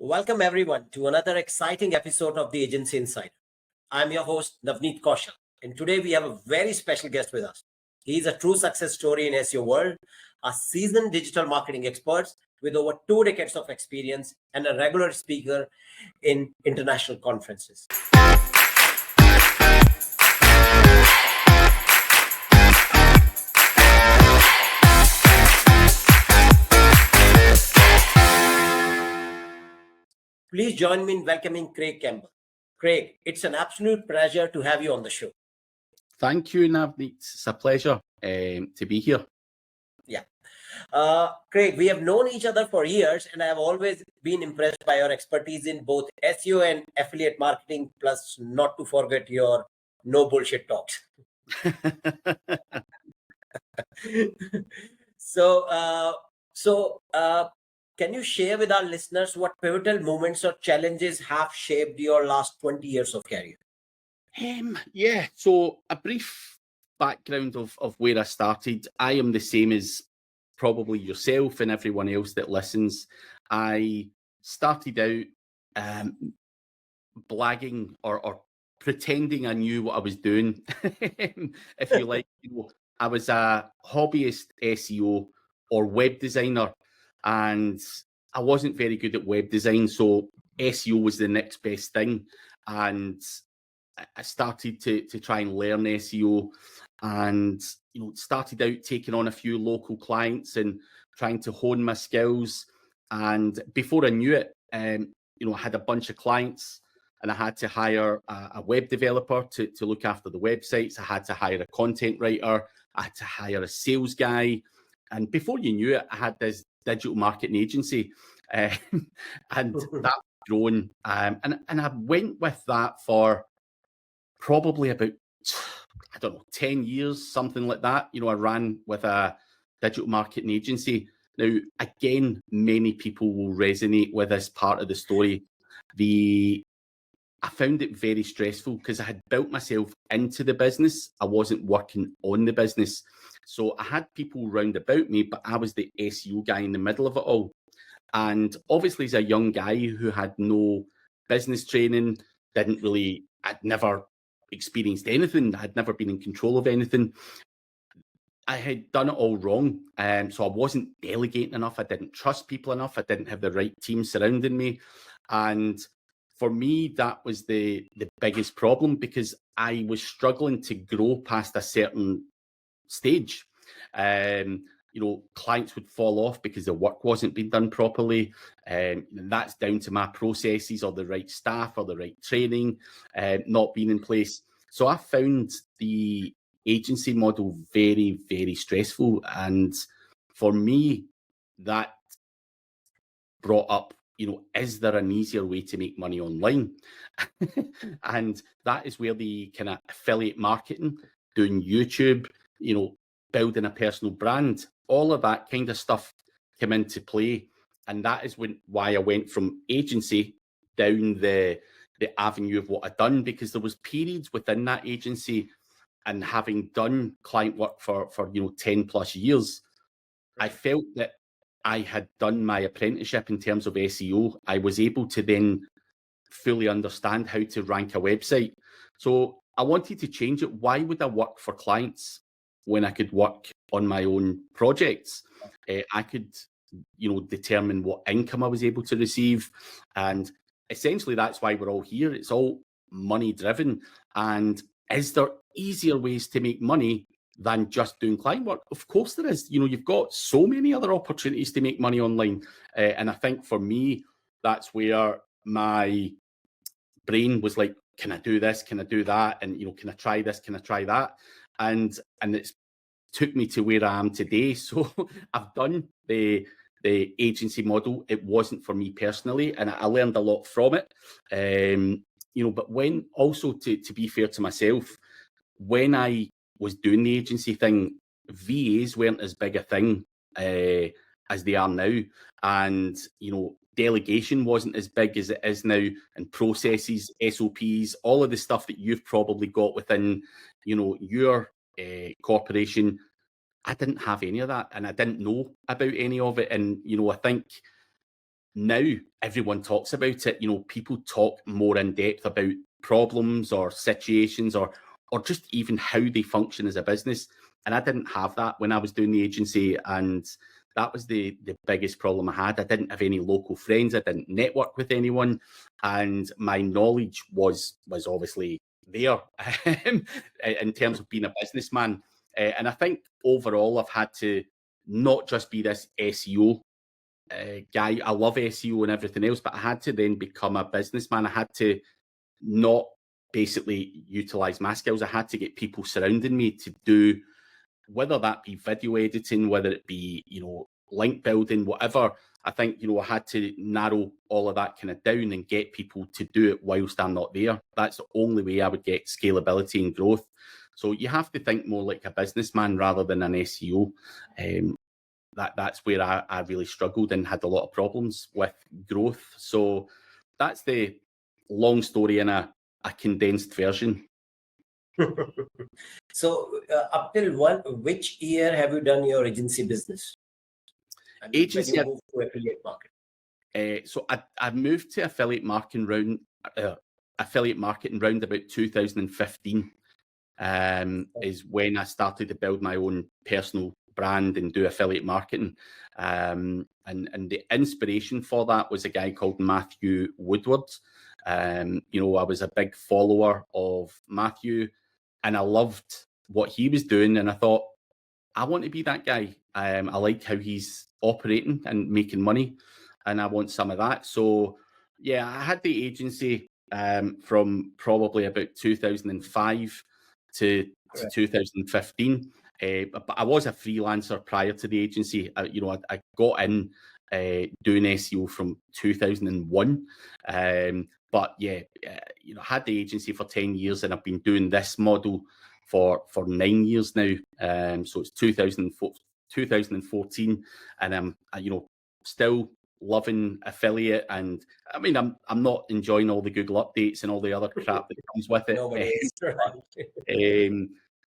Welcome everyone to another exciting episode of the Agency Insider. I'm your host Navneet Kaushal, and today we have a very special guest with us. He is a true success story in SEO world, a seasoned digital marketing expert with over 2 decades of experience and a regular speaker in international conferences. Please join me in welcoming Craig Campbell. Craig, it's an absolute pleasure to have you on the show. Thank you, Navneet. It's a pleasure to be here. Yeah. Craig, we have known each other for years, and I have always been impressed by your expertise in both SEO and affiliate marketing, plus not to forget your no bullshit talks. So, can you share with our listeners what pivotal moments or challenges have shaped your last 20 years of career? Yeah, so a brief background of where I started. I am the same as probably yourself and everyone else that listens. I started out blagging or pretending I knew what I was doing, if you like. I was a hobbyist SEO or web designer, and I wasn't very good at web design, so SEO was the next best thing. And I started to try and learn SEO, and started out taking on a few local clients and trying to hone my skills. And before I knew it, I had a bunch of clients, and I had to hire a web developer to look after the websites. I had to hire a content writer. I had to hire a sales guy. And before you knew it, I had this digital marketing agency, and that grown. And I went with that for probably about, 10 years, something like that. I ran with a digital marketing agency. Now, again, many people will resonate with this part of the story. I found it very stressful because I had built myself into the business. I wasn't working on the business. So I had people round about me, but I was the SEO guy in the middle of it all. And obviously, as a young guy who had no business training, I'd never experienced anything. I'd never been in control of anything. I had done it all wrong. So I wasn't delegating enough. I didn't trust people enough. I didn't have the right team surrounding me. And for me, that was the biggest problem, because I was struggling to grow past a certain stage. Clients would fall off because the work wasn't being done properly. And that's down to my processes or the right staff or the right training not being in place. So I found the agency model very, very stressful. And for me, that brought up, is there an easier way to make money online? And that is where the kind of affiliate marketing, doing YouTube, building a personal brand, all of that kind of stuff came into play. And that is why I went from agency down the avenue of what I'd done, because there was periods within that agency, and having done client work for 10 plus years, I felt that I had done my apprenticeship in terms of SEO. I was able to then fully understand how to rank a website. So I wanted to change it. Why would I work for clients when I could work on my own projects? I could, determine what income I was able to receive. And essentially, that's why we're all here. It's all money driven. And is there easier ways to make money than just doing client work? Of course there is. You've got so many other opportunities to make money online. And I think for me, that's where my brain was like, can I do this? Can I do that? And, can I try this? Can I try that? And it's took me to where I am today. So I've done the agency model. It wasn't for me personally, and I learned a lot from it. But when also to be fair to myself, when I was doing the agency thing, VAs weren't as big a thing as they are now. And, delegation wasn't as big as it is now, and processes, SOPs, all of the stuff that you've probably got within, your corporation. I didn't have any of that, and I didn't know about any of it. And, I think now everyone talks about it. You know, people talk more in depth about problems or situations or just even how they function as a business. And I didn't have that when I was doing the agency, and that was the biggest problem I had. I didn't have any local friends. I didn't network with anyone, and my knowledge was obviously there in terms of being a businessman. And I think overall, I've had to not just be this SEO guy. I love SEO and everything else, but I had to then become a businessman. I had to not basically utilize my skills. I had to get people surrounding me to do, whether that be video editing, whether it be, you know, link building, whatever. I think, you know, I had to narrow all of that kind of down and get people to do it whilst I'm not there. That's the only way I would get scalability and growth. So you have to think more like a businessman rather than an SEO. That's where I really struggled and had a lot of problems with growth. So that's the long story in a condensed version. So up till which year have you done your agency business? I mean, Agency, when you moved to affiliate marketing. So I moved to affiliate marketing round about 2015. Is when I started to build my own personal brand and do affiliate marketing. And the inspiration for that was a guy called Matthew Woodward. You know, I was a big follower of Matthew, and I loved what he was doing, and I thought, I want to be that guy. I like how he's operating and making money, and I want some of that. So yeah, I had the agency from probably about 2005 to 2015. But I was a freelancer prior to the agency. You know, I got in doing SEO from 2001. But yeah, you know, I had the agency for 10 years, and I've been doing this model for 9 years now. So it's 2014, and I'm you know, still loving affiliate. And I mean, I'm not enjoying all the Google updates and all the other crap that comes with it. Nobody is.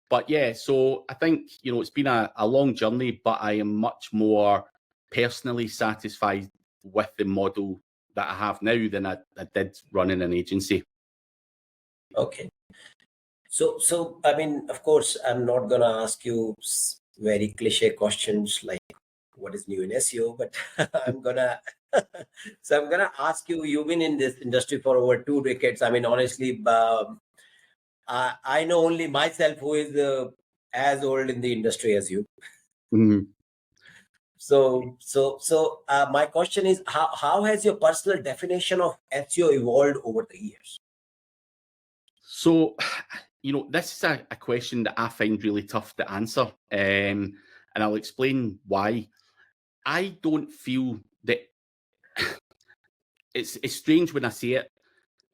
But yeah, so I think, you know, it's been a long journey, but I am much more personally satisfied with the model that I have now than I did running an agency. Okay. So I mean, of course, I'm not gonna ask you very cliche questions like what is new in SEO, but I'm gonna ask you. You've been in this industry for over 2 decades. I mean, honestly, I know only myself who is as old in the industry as you. Mm-hmm. So my question is, how has your personal definition of SEO evolved over the years? So, you know, this is a question that I find really tough to answer, and I'll explain why. I don't feel that it's strange when I say it.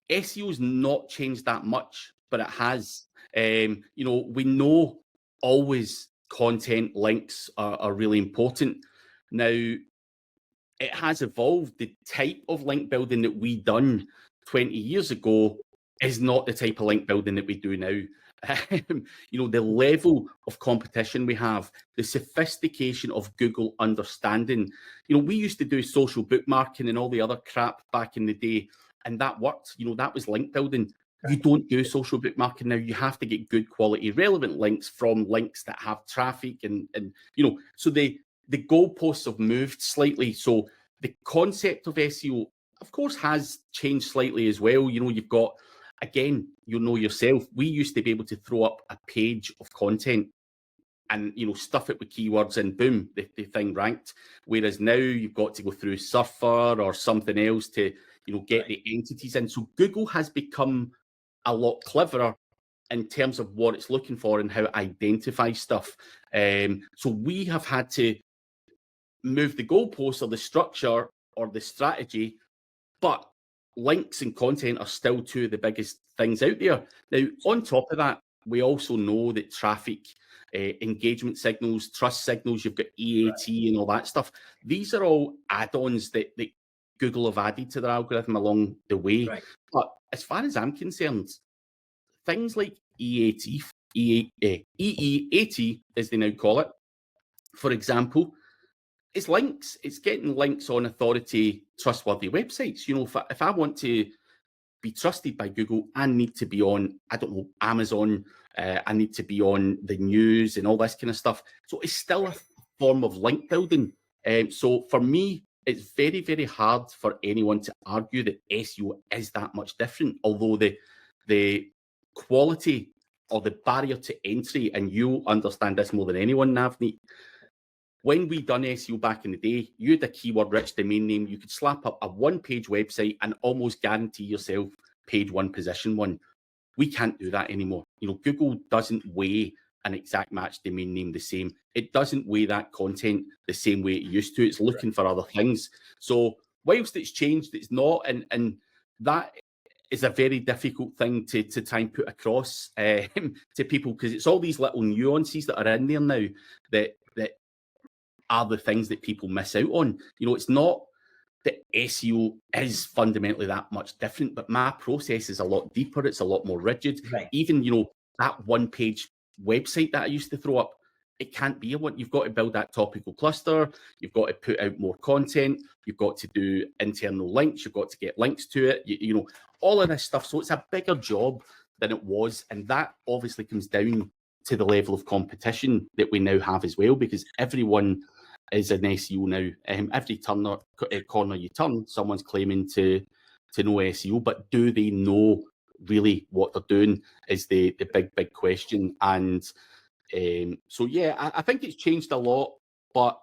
SEO's not changed that much, but it has. You know, we know always content links are really important. Now, it has evolved. The type of link building that we done 20 years ago is not the type of link building that we do now. You know, the level of competition we have, the sophistication of Google understanding. You know, we used to do social bookmarking and all the other crap back in the day, and that worked. You know, that was link building. You don't do social bookmarking now. You have to get good quality, relevant links from links that have traffic, and you know, so the goalposts have moved slightly. So the concept of SEO, of course, has changed slightly as well. You know, you've got, again, you know yourself, we used to be able to throw up a page of content and, you know, stuff it with keywords and boom, the thing ranked. Whereas now you've got to go through Surfer or something else to, you know, get the entities in. So Google has become a lot cleverer in terms of what it's looking for and how it identifies stuff. So we have had to move the goalposts or the structure or the strategy, but links and content are still two of the biggest things out there. Now, on top of that, we also know that traffic, engagement signals, trust signals, you've got EAT and all that stuff. These are all add-ons that Google have added to their algorithm along the way. Right. But as far as I'm concerned, things like EAT, EEAT, as they now call it, for example, it's links. It's getting links on authority, trustworthy websites. You know, if I want to be trusted by Google, I need to be on, I don't know, Amazon. I need to be on the news and all this kind of stuff. So it's still a form of link building. So for me, it's very, very hard for anyone to argue that SEO is that much different, although the quality or the barrier to entry, and you understand this more than anyone, Navneet, when we done SEO back in the day, you had a keyword-rich domain name. You could slap up a one-page website and almost guarantee yourself page one, position one. We can't do that anymore. You know, Google doesn't weigh an exact match domain name the same. It doesn't weigh that content the same way it used to. It's looking for other things. So whilst it's changed, it's not, and that is a very difficult thing to try and put across to people, because it's all these little nuances that are in there now that are the things that people miss out on. You know, it's not that SEO is fundamentally that much different, but my process is a lot deeper. It's a lot more rigid. Right. Even, you know, that one-page website that I used to throw up, it can't be a one. You've got to build that topical cluster. You've got to put out more content. You've got to do internal links. You've got to get links to it. You know, all of this stuff. So it's a bigger job than it was. And that obviously comes down to the level of competition that we now have as well, because everyone is an SEO now. Every corner you turn, someone's claiming to know SEO, but do they know really what they're doing is the big question. And so, yeah, I think it's changed a lot, but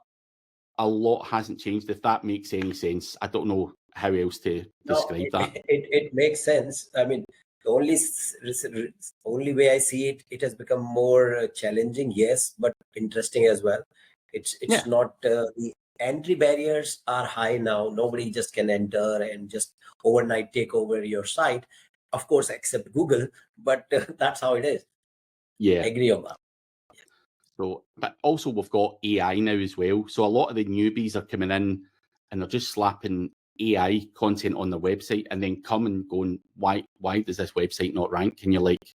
a lot hasn't changed, if that makes any sense. I don't know how else to describe that. It makes sense. I mean, the only way I see it, it has become more challenging, yes, but interesting as well. It's not the entry barriers are high now. Nobody just can enter and just overnight take over your site, of course, except Google, but that's how it is. Yeah, I agree on that. So, but also we've got AI now as well. So a lot of the newbies are coming in and they're just slapping AI content on their website and then come and going, why does this website not rank? And you're like,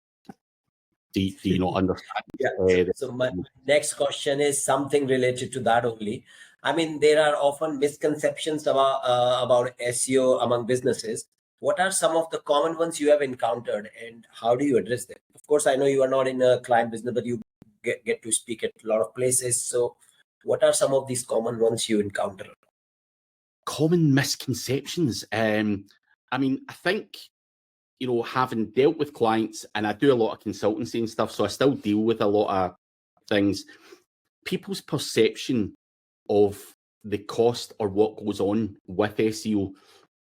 do you not understand? Yeah. So my next question is something related to that only. I mean, there are often misconceptions about SEO among businesses. What are some of the common ones you have encountered, and how do you address them? Of course, I know you are not in a client business, but you get to speak at a lot of places. So what are some of these common ones you encounter? Common misconceptions. I mean, I think, you know, having dealt with clients, and I do a lot of consultancy and stuff, so I still deal with a lot of things. People's perception of the cost or what goes on with SEO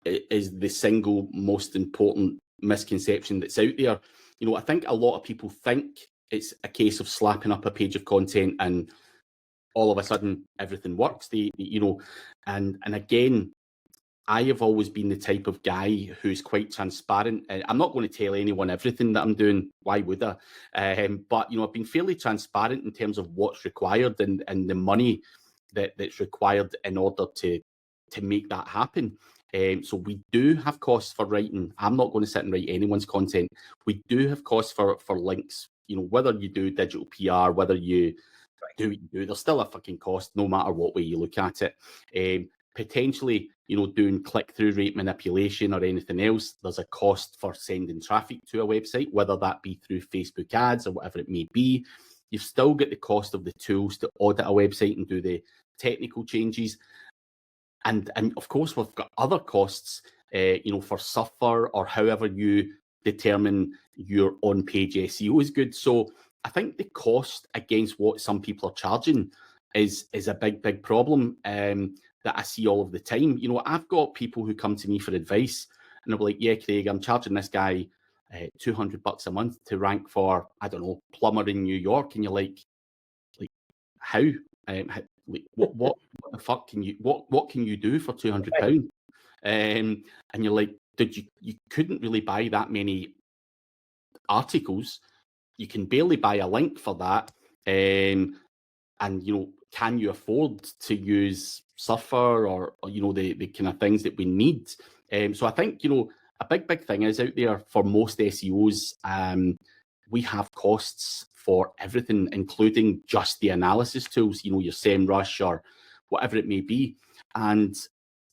is the single most important misconception that's out there. You know, I think a lot of people think it's a case of slapping up a page of content and all of a sudden everything works. You know, and again, I have always been the type of guy who's quite transparent. I'm not going to tell anyone everything that I'm doing. Why would I? But, you know, I've been fairly transparent in terms of what's required and the money that's required in order to make that happen. So we do have costs for writing. I'm not going to sit and write anyone's content. We do have costs for links. You know, whether you do digital PR, whether you do what you do, there's still a fucking cost no matter what way you look at it. Potentially, you know, doing click-through rate manipulation or anything else, there's a cost for sending traffic to a website, whether that be through Facebook ads or whatever it may be. You've still got the cost of the tools to audit a website and do the technical changes. And of course, we've got other costs, you know, for Suffer or however you determine your on-page SEO is good. So I think the cost against what some people are charging is a big problem that I see all of the time. You know, I've got people who come to me for advice and they'll be like, yeah, Craig, I'm charging this guy $200 a month to rank for, I don't know, plumber in New York. And you're like how? Like, what the fuck can you, what can you do for £200? And you're like, you couldn't really buy that many articles. You can barely buy a link for that. And, you know, can you afford to use Surfer or you know, the kind of things that we need? So I think, you know, a big thing is out there for most SEOs, we have costs for everything, including just the analysis tools, you know, your SEMrush whatever it may be. And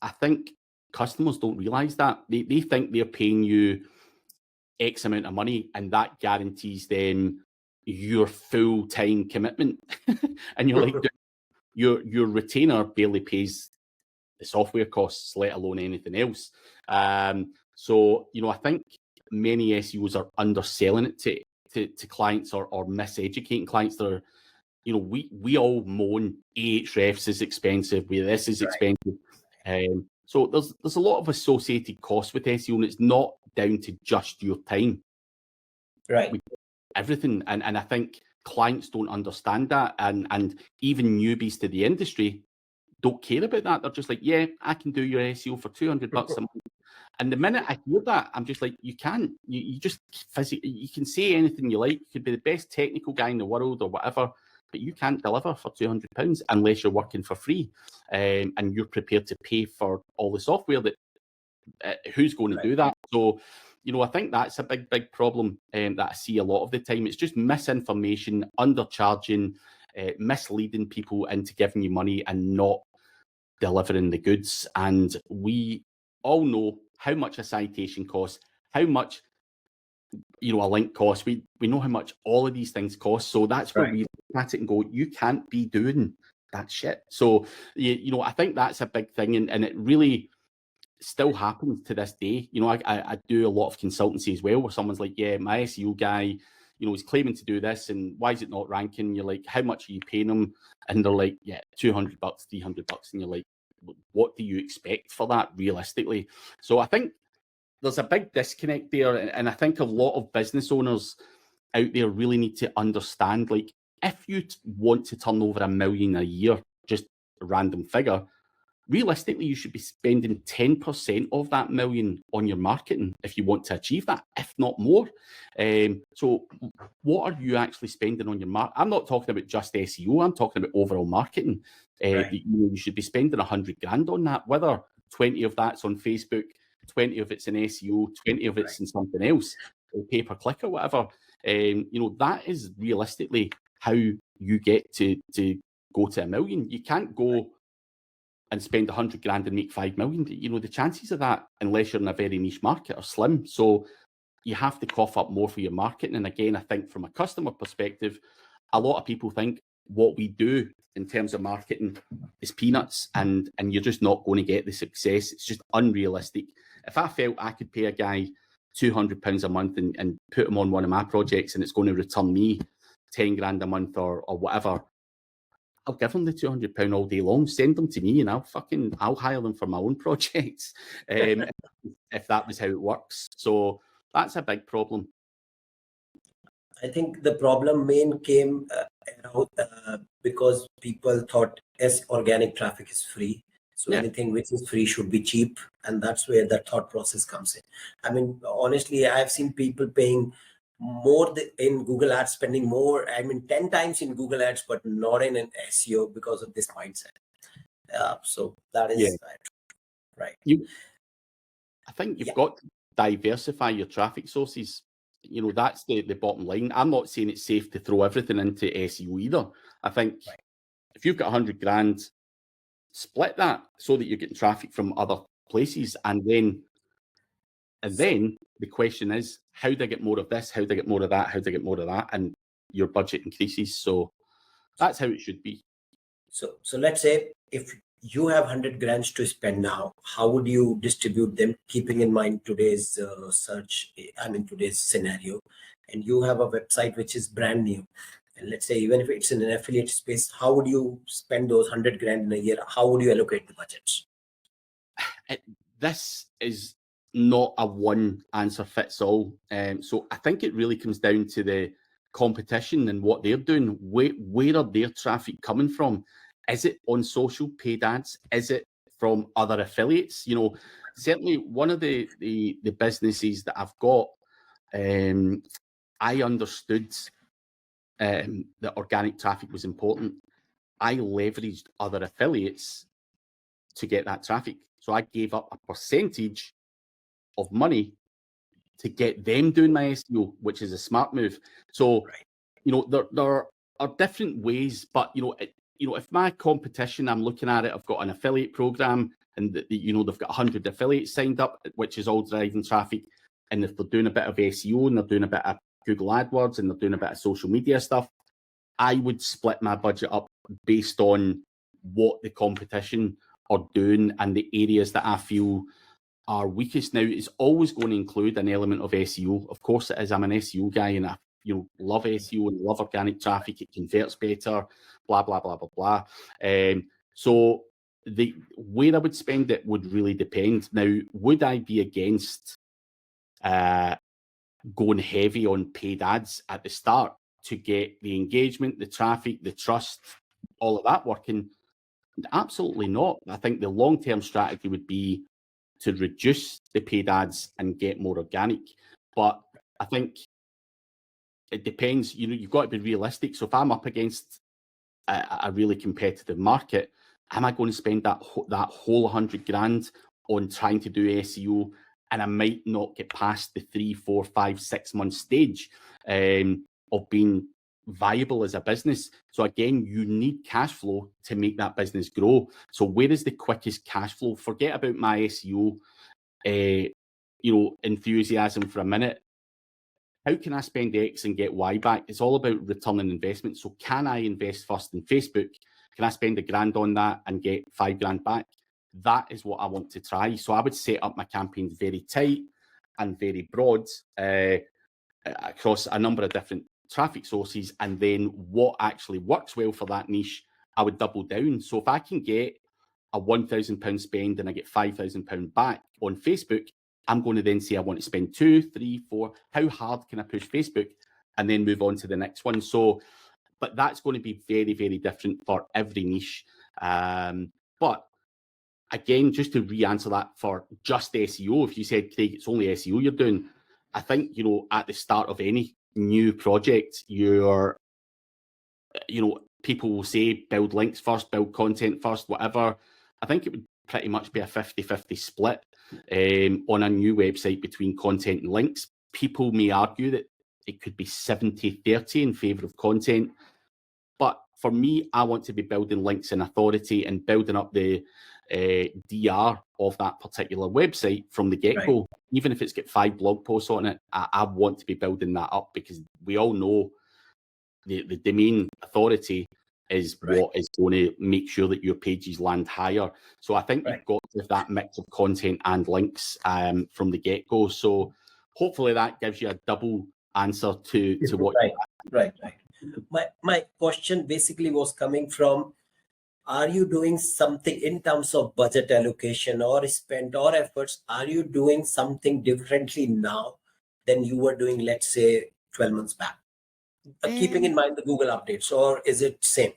I think customers don't realize that. They think they're paying you X amount of money and that guarantees them your full-time commitment. And you're like, your retainer barely pays the software costs, let alone anything else. So, I think many SEOs are underselling it to clients or miseducating clients that are, we all moan Ahrefs is expensive, this is expensive. So there's a lot of associated costs with SEO, and it's not down to just your time. Right. Everything. And I think clients don't understand that. And even newbies to the industry don't care about that. They're just like, yeah, I can do your SEO for $200 a month. And the minute I hear that, I'm just like, you can't. You just physically, you can say anything you like. You could be the best technical guy in the world or whatever, but you can't deliver for £200 unless you're working for free, and you're prepared to pay for all the software. That who's going to do that? So, I think that's a big problem that I see a lot of the time. It's just misinformation, undercharging, misleading people into giving you money and not delivering the goods. And we all know how much a citation costs, how much a link costs. We know how much all of these things cost. So that's where we look at it and go, you can't be doing that shit. So I think that's a big thing, and it really still happens to this day. I do a lot of consultancy as well, where someone's like, yeah, my SEO guy, he's claiming to do this, and why is it not ranking? You're like, how much are you paying them? And they're like, yeah, $200, $300. And you're like, what do you expect for that realistically? So I think there's a big disconnect there. And I think a lot of business owners out there really need to understand, like, if you want to turn over $1 million a year, just a random figure, realistically, you should be spending 10% of that million on your marketing if you want to achieve that, if not more. So what are you actually spending on your marketing? I'm not talking about just SEO. I'm talking about overall marketing. You should be spending 100 grand on that, whether 20 of that's on Facebook, 20 of it's in SEO, 20 of it's in something else, or pay-per-click or whatever. That is realistically how you get to go to $1 million. You can't go and spend 100 grand and make 5 million. The chances of that, unless you're in a very niche market, are slim. So you have to cough up more for your marketing. And again, I think from a customer perspective, a lot of people think what we do in terms of marketing is peanuts, and you're just not going to get the success. It's just unrealistic. If I felt I could pay a guy £200 a month and put him on one of my projects and it's going to return me 10 grand a month or whatever, I'll give them the £200 all day long. Send them to me, and I'll hire them for my own projects, if that was how it works. So that's a big problem. I think the problem main came around because people thought organic traffic is free. So anything which is free should be cheap, and that's where the thought process comes in. I mean, honestly, I've seen people paying more in Google Ads, spending more, 10 times in Google Ads, but not in an SEO because of this mindset. So that is right. I think you've got to diversify your traffic sources. That's the bottom line. I'm not saying it's safe to throw everything into SEO either. I think if you've got 100 grand, split that so that you're getting traffic from other places, and then the question is, how do I get more of this? How do I get more of that? How do I get more of that? And your budget increases. So that's how it should be. So let's say if you have 100 grand to spend now, how would you distribute them, keeping in mind today's today's scenario, and you have a website which is brand new, and let's say even if it's in an affiliate space, how would you spend those 100 grand in a year? How would you allocate the budgets? This is not a one answer fits all. So I think it really comes down to the competition and what they're doing. Where are their traffic coming from? Is it on social paid ads? Is it from other affiliates? Certainly one of the businesses that I've got, I understood that organic traffic was important. I leveraged other affiliates to get that traffic. So I gave up a percentage of money to get them doing my SEO, which is a smart move. So, there are different ways, but, if my competition, I'm looking at it, I've got an affiliate program and they've got 100 affiliates signed up, which is all driving traffic. And if they're doing a bit of SEO and they're doing a bit of Google AdWords and they're doing a bit of social media stuff, I would split my budget up based on what the competition are doing and the areas that I feel are weakest. Now, it's always going to include an element of SEO. Of course it is. I'm an SEO guy and I love SEO and love organic traffic. It converts better, blah, blah, blah, blah, blah. So the where I would spend it would really depend. Now, would I be against going heavy on paid ads at the start to get the engagement, the traffic, the trust, all of that working? Absolutely not. I think the long-term strategy would be to reduce the paid ads and get more organic. But I think it depends. You've got to be realistic. So if I'm up against a really competitive market, am I going to spend that whole 100 grand on trying to do SEO, and I might not get past the 3, 4, 5, 6 month stage of being viable as a business? So again, you need cash flow to make that business grow. So where is the quickest cash flow? Forget about my SEO enthusiasm for a minute. How can I spend X and get Y back? It's all about return on investment. So can I invest first in Facebook? Can I spend $1,000 on that and get $5,000 back? That is what I want to try. So I would set up my campaigns very tight and very broad across a number of different traffic sources. And then what actually works well for that niche, I would double down. So if I can get a £1,000 spend and I get £5,000 back on Facebook, I'm going to then say I want to spend 2, 3, 4. How hard can I push Facebook? And then move on to the next one. So, but that's going to be very, very different for every niche. But again, just to re-answer that for just SEO, if you said, Craig, it's only SEO you're doing, I think, at the start of any new project, people will say build links first, build content first, whatever. I think it would pretty much be a 50-50 split on a new website between content and links. People may argue that it could be 70-30 in favor of content. But for me, I want to be building links and authority and building up the DR of that particular website from the get-go. Right. Even if it's got 5 blog posts on it, I want to be building that up, because we all know the domain authority is what is going to make sure that your pages land higher. So I think you've got to have that mix of content and links from the get-go. So hopefully that gives you a double answer to what Right. My question basically was coming from, are you doing something in terms of budget allocation or spend or efforts? Are you doing something differently now than you were doing, let's say, 12 months back? Keeping in mind the Google updates, or is it same?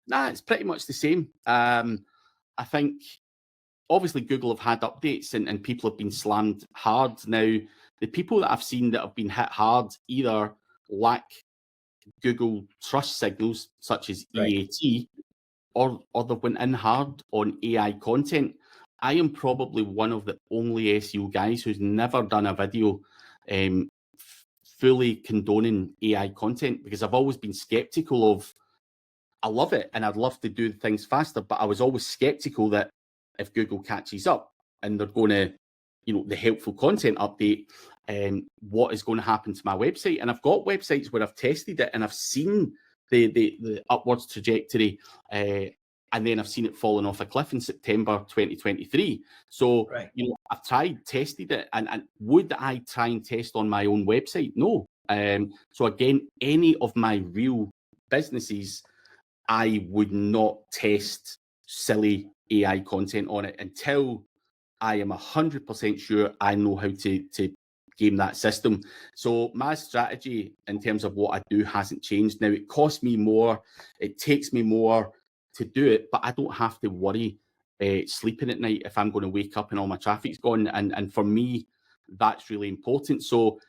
Nah, it's pretty much the same. I think obviously Google have had updates and people have been slammed hard. Now, the people that I've seen that have been hit hard either lack Google trust signals, such as EAT, or they went in hard on AI content. I am probably one of the only SEO guys who's never done a video fully condoning AI content, because I've always been skeptical of, I love it and I'd love to do things faster, but I was always skeptical that if Google catches up and they're going to, the helpful content update, what is going to happen to my website? And I've got websites where I've tested it and I've seen the upwards trajectory, and then I've seen it falling off a cliff in September 2023. So, I've tested it, and would I try and test on my own website? No. So again, any of my real businesses, I would not test silly AI content on it until I am 100% sure I know how to game that system. So my strategy in terms of what I do hasn't changed. Now, it costs me more, it takes me more to do it, but I don't have to worry sleeping at night if I'm going to wake up and all my traffic's gone. And for me, that's really important. So,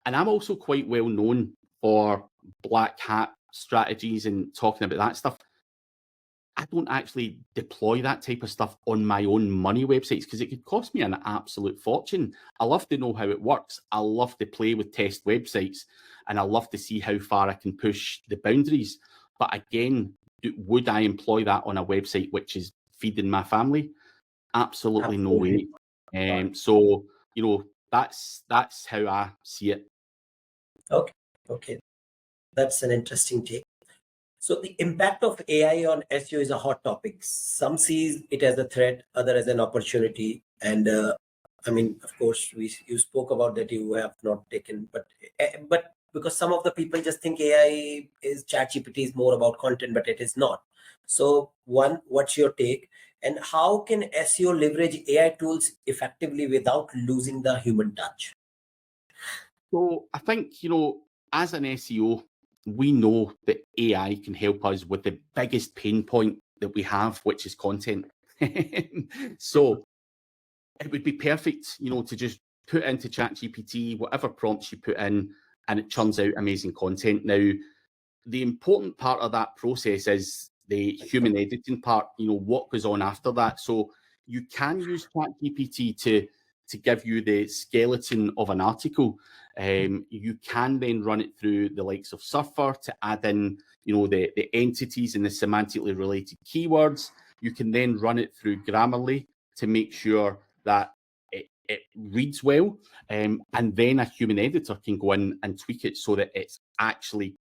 and I'm also quite well known for black hat strategies and talking about that stuff. I don't actually deploy that type of stuff on my own money websites because it could cost me an absolute fortune. I love to know how it works. I love to play with test websites, and I love to see how far I can push the boundaries. But again, would I employ that on a website which is feeding my family? Absolutely no way. So, that's how I see it. Okay. That's an interesting take. So the impact of AI on SEO is a hot topic. Some sees it as a threat, other as an opportunity. And of course, you spoke about that you have not taken, but because some of the people just think AI is ChatGPT is more about content, but it is not. So what's your take? And how can SEO leverage AI tools effectively without losing the human touch? So I think, as an SEO, we know that AI can help us with the biggest pain point that we have, which is content. So it would be perfect, to just put into ChatGPT whatever prompts you put in, and it churns out amazing content. Now, the important part of that process is the human editing part, what goes on after that. So you can use ChatGPT to give you the skeleton of an article. You can then run it through the likes of Surfer to add in, the entities and the semantically related keywords. You can then run it through Grammarly to make sure that it reads well. And then a human editor can go in and tweak it so that it's actually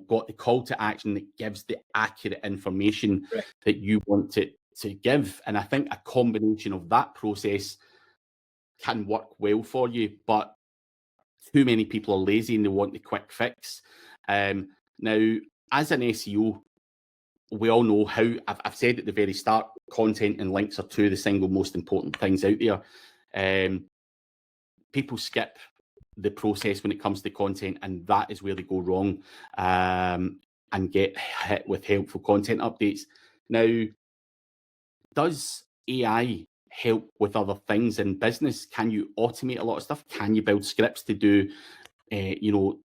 got the call to action that gives the accurate information that you want it to give. And I think a combination of that process can work well for you, but too many people are lazy and they want the quick fix. Now, as an SEO, we all know how, I've said at the very start, content and links are two of the single most important things out there. People skip the process when it comes to content, and that is where they go wrong, and get hit with helpful content updates. Now, does AI help with other things in business? Can you automate a lot of stuff? Can you build scripts to do,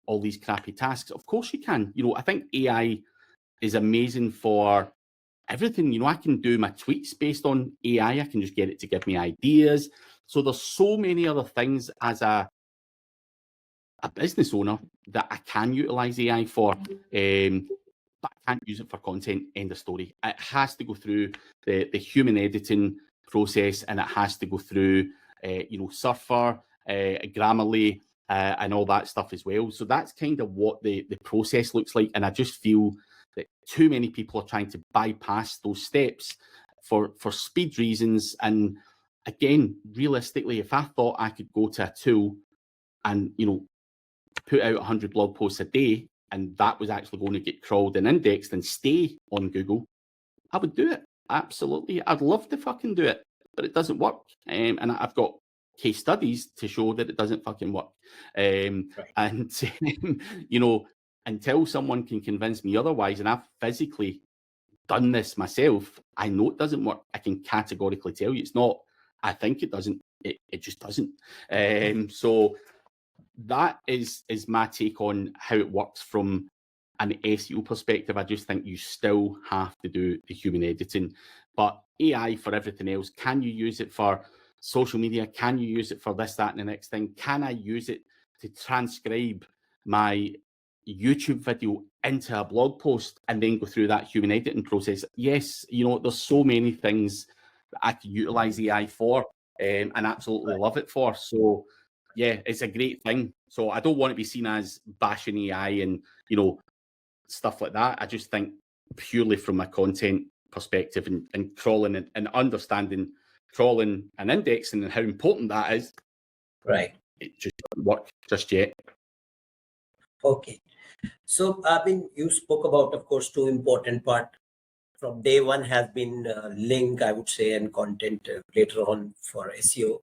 all these crappy tasks? Of course you can. I think AI is amazing for everything. I can do my tweets based on AI. I can just get it to give me ideas. So there's so many other things as a business owner that I can utilize AI for, but I can't use it for content. End of story. It has to go through the human editing process, and it has to go through, Surfer, Grammarly, and all that stuff as well. So that's kind of what the process looks like. And I just feel that too many people are trying to bypass those steps for speed reasons. And again, realistically, if I thought I could go to a tool and, put out 100 blog posts a day, and that was actually going to get crawled and indexed and stay on Google, I would do it. Absolutely. I'd love to fucking do it, but it doesn't work. And I've got case studies to show that it doesn't fucking work. And, until someone can convince me otherwise, and I've physically done this myself, I know it doesn't work. I can categorically tell you it's not. I think it doesn't. It just doesn't. So that is my take on how it works from an SEO perspective. I just think you still have to do the human editing, but AI for everything else. Can you use it for social media? Can you use it for this, that, and the next thing? Can I use it to transcribe my YouTube video into a blog post and then go through that human editing process? Yes, there's so many things that I can utilize AI for, and absolutely love it for. So yeah, it's a great thing. So I don't want to be seen as bashing AI and, stuff like that. I just think purely from a content perspective and crawling and understanding crawling and indexing and how important that is. Right. It just doesn't work just yet. Okay. So, you spoke about, of course, two important part. From day one has been link, I would say, and content later on for SEO.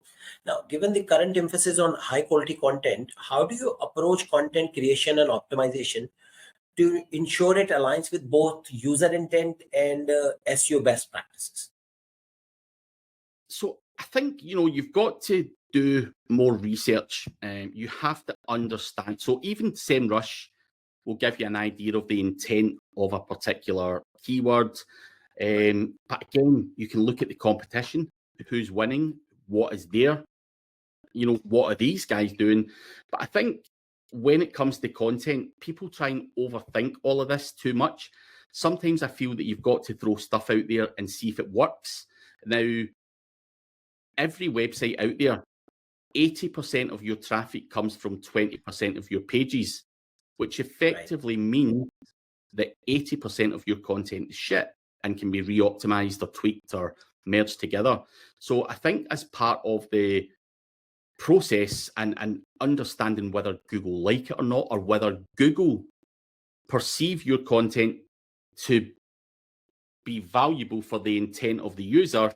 Now, given the current emphasis on high quality content, how do you approach content creation and optimization to ensure it aligns with both user intent and SEO best practices? So I think, you've got to do more research. You have to understand. So even SEMrush will give you an idea of the intent of a particular keyword. But again, you can look at the competition, who's winning, what is there, what are these guys doing? But I think when it comes to content, people try and overthink all of this too much. sometimes I feel that you've got to throw stuff out there and see if it works. Now, every website out there, 80% of your traffic comes from 20% of your pages, which effectively means that 80% of your content is shit and can be re-optimized or tweaked or merged together. So I think as part of the process and understanding whether Google like it or not, or whether Google perceive your content to be valuable for the intent of the user,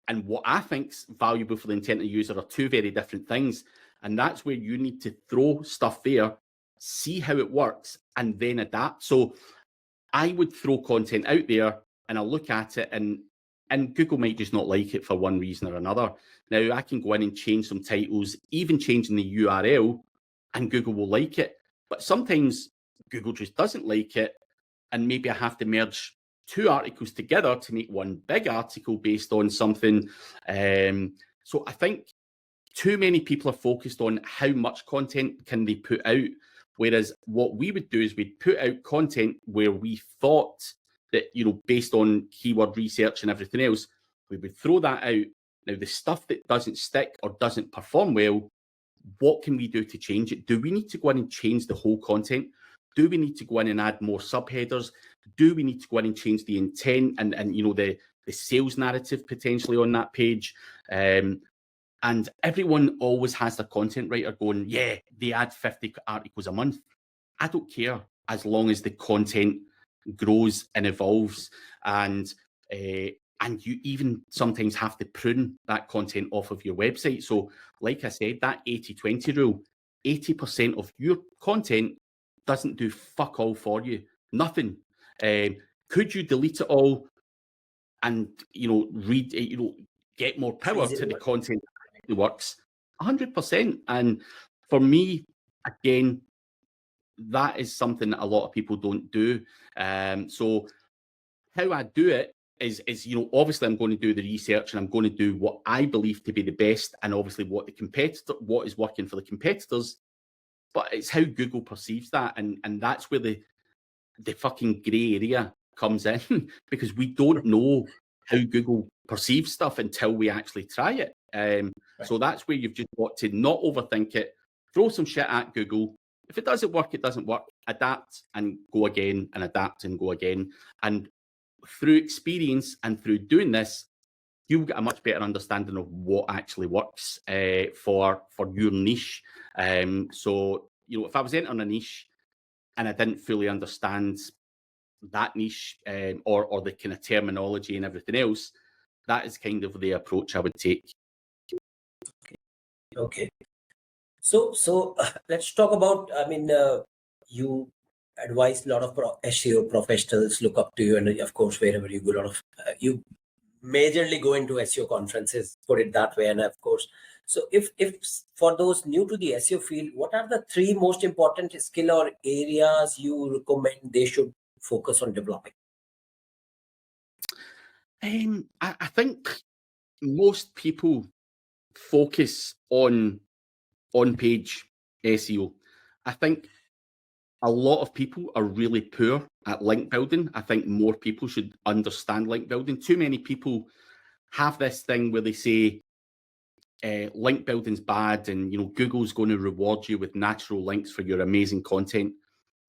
and what I think's valuable for the intent of the user, are two very different things. And that's where you need to throw stuff there, see how it works, and then adapt. So I would throw content out there and I'll look at it, and Google might just not like it for one reason or another. Now, I can go in and change some titles, even changing the URL, and Google will like it. But sometimes Google just doesn't like it, and maybe I have to merge two articles together to make one big article based on something. So I think too many people are focused on how much content can they put out, whereas what we would do is we'd put out content where we thought that, based on keyword research and everything else, we would throw that out. Now, the stuff that doesn't stick or doesn't perform well, what can we do to change it? Do we need to go in and change the whole content? Do we need to go in and add more subheaders? Do we need to go in and change the intent and the sales narrative potentially on that page? And everyone always has their content writer going, yeah, they add 50 articles a month. I don't care, as long as the content grows and evolves. And you even sometimes have to prune that content off of your website. So like I said, that 80-20 rule, 80% of your content doesn't do fuck all for you. Nothing. Could you delete it all and, read it, get more power to the content that works? 100%. And for me, again, that is something that a lot of people don't do. So how I do it is obviously I'm going to do the research and I'm going to do what I believe to be the best, and obviously what is working for the competitors. But it's how Google perceives that, and that's where the fucking grey area comes in, because we don't know how Google perceives stuff until we actually try it. Right. So that's where you've just got to not overthink it, throw some shit at Google. If it doesn't work, it doesn't work. Adapt and go again, and adapt and go again. And through experience and through doing this, you'll get a much better understanding of what actually works for your niche. So, if I was entering a niche and I didn't fully understand that niche or the kind of terminology and everything else, that is kind of the approach I would take. Okay. So let's talk about, you advise a lot of SEO professionals look up to you, and of course, wherever you go, you majorly go into SEO conferences, put it that way. And of course, so if for those new to the SEO field, what are the three most important skill or areas you recommend they should focus on developing? I think most people focus on on-page SEO. I think a lot of people are really poor at link building. I think more people should understand link building. Too many people have this thing where they say link building's bad, and Google's going to reward you with natural links for your amazing content.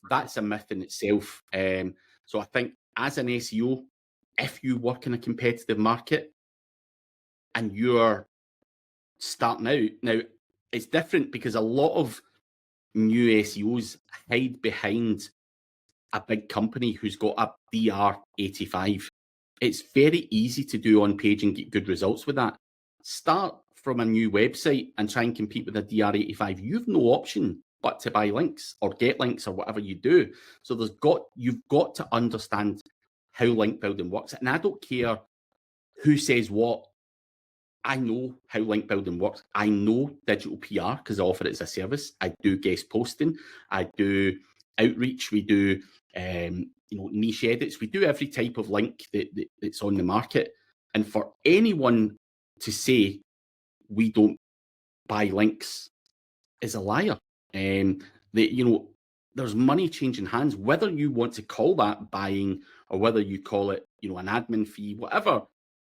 That's a myth in itself. So I think as an SEO, if you work in a competitive market and you're starting out, now it's different because a lot of new SEOs hide behind a big company who's got a DR85. It's very easy to do on page and get good results with that. Start from a new website and try and compete with a DR85. You've no option but to buy links or get links or whatever you do. So you've got to understand how link building works. And I don't care who says what. I know how link building works. I know digital PR because I offer it as a service. I do guest posting. I do outreach. We do niche edits. We do every type of link that's on the market. And for anyone to say we don't buy links is a liar. The there's money changing hands, whether you want to call that buying or whether you call it, you know, an admin fee, whatever.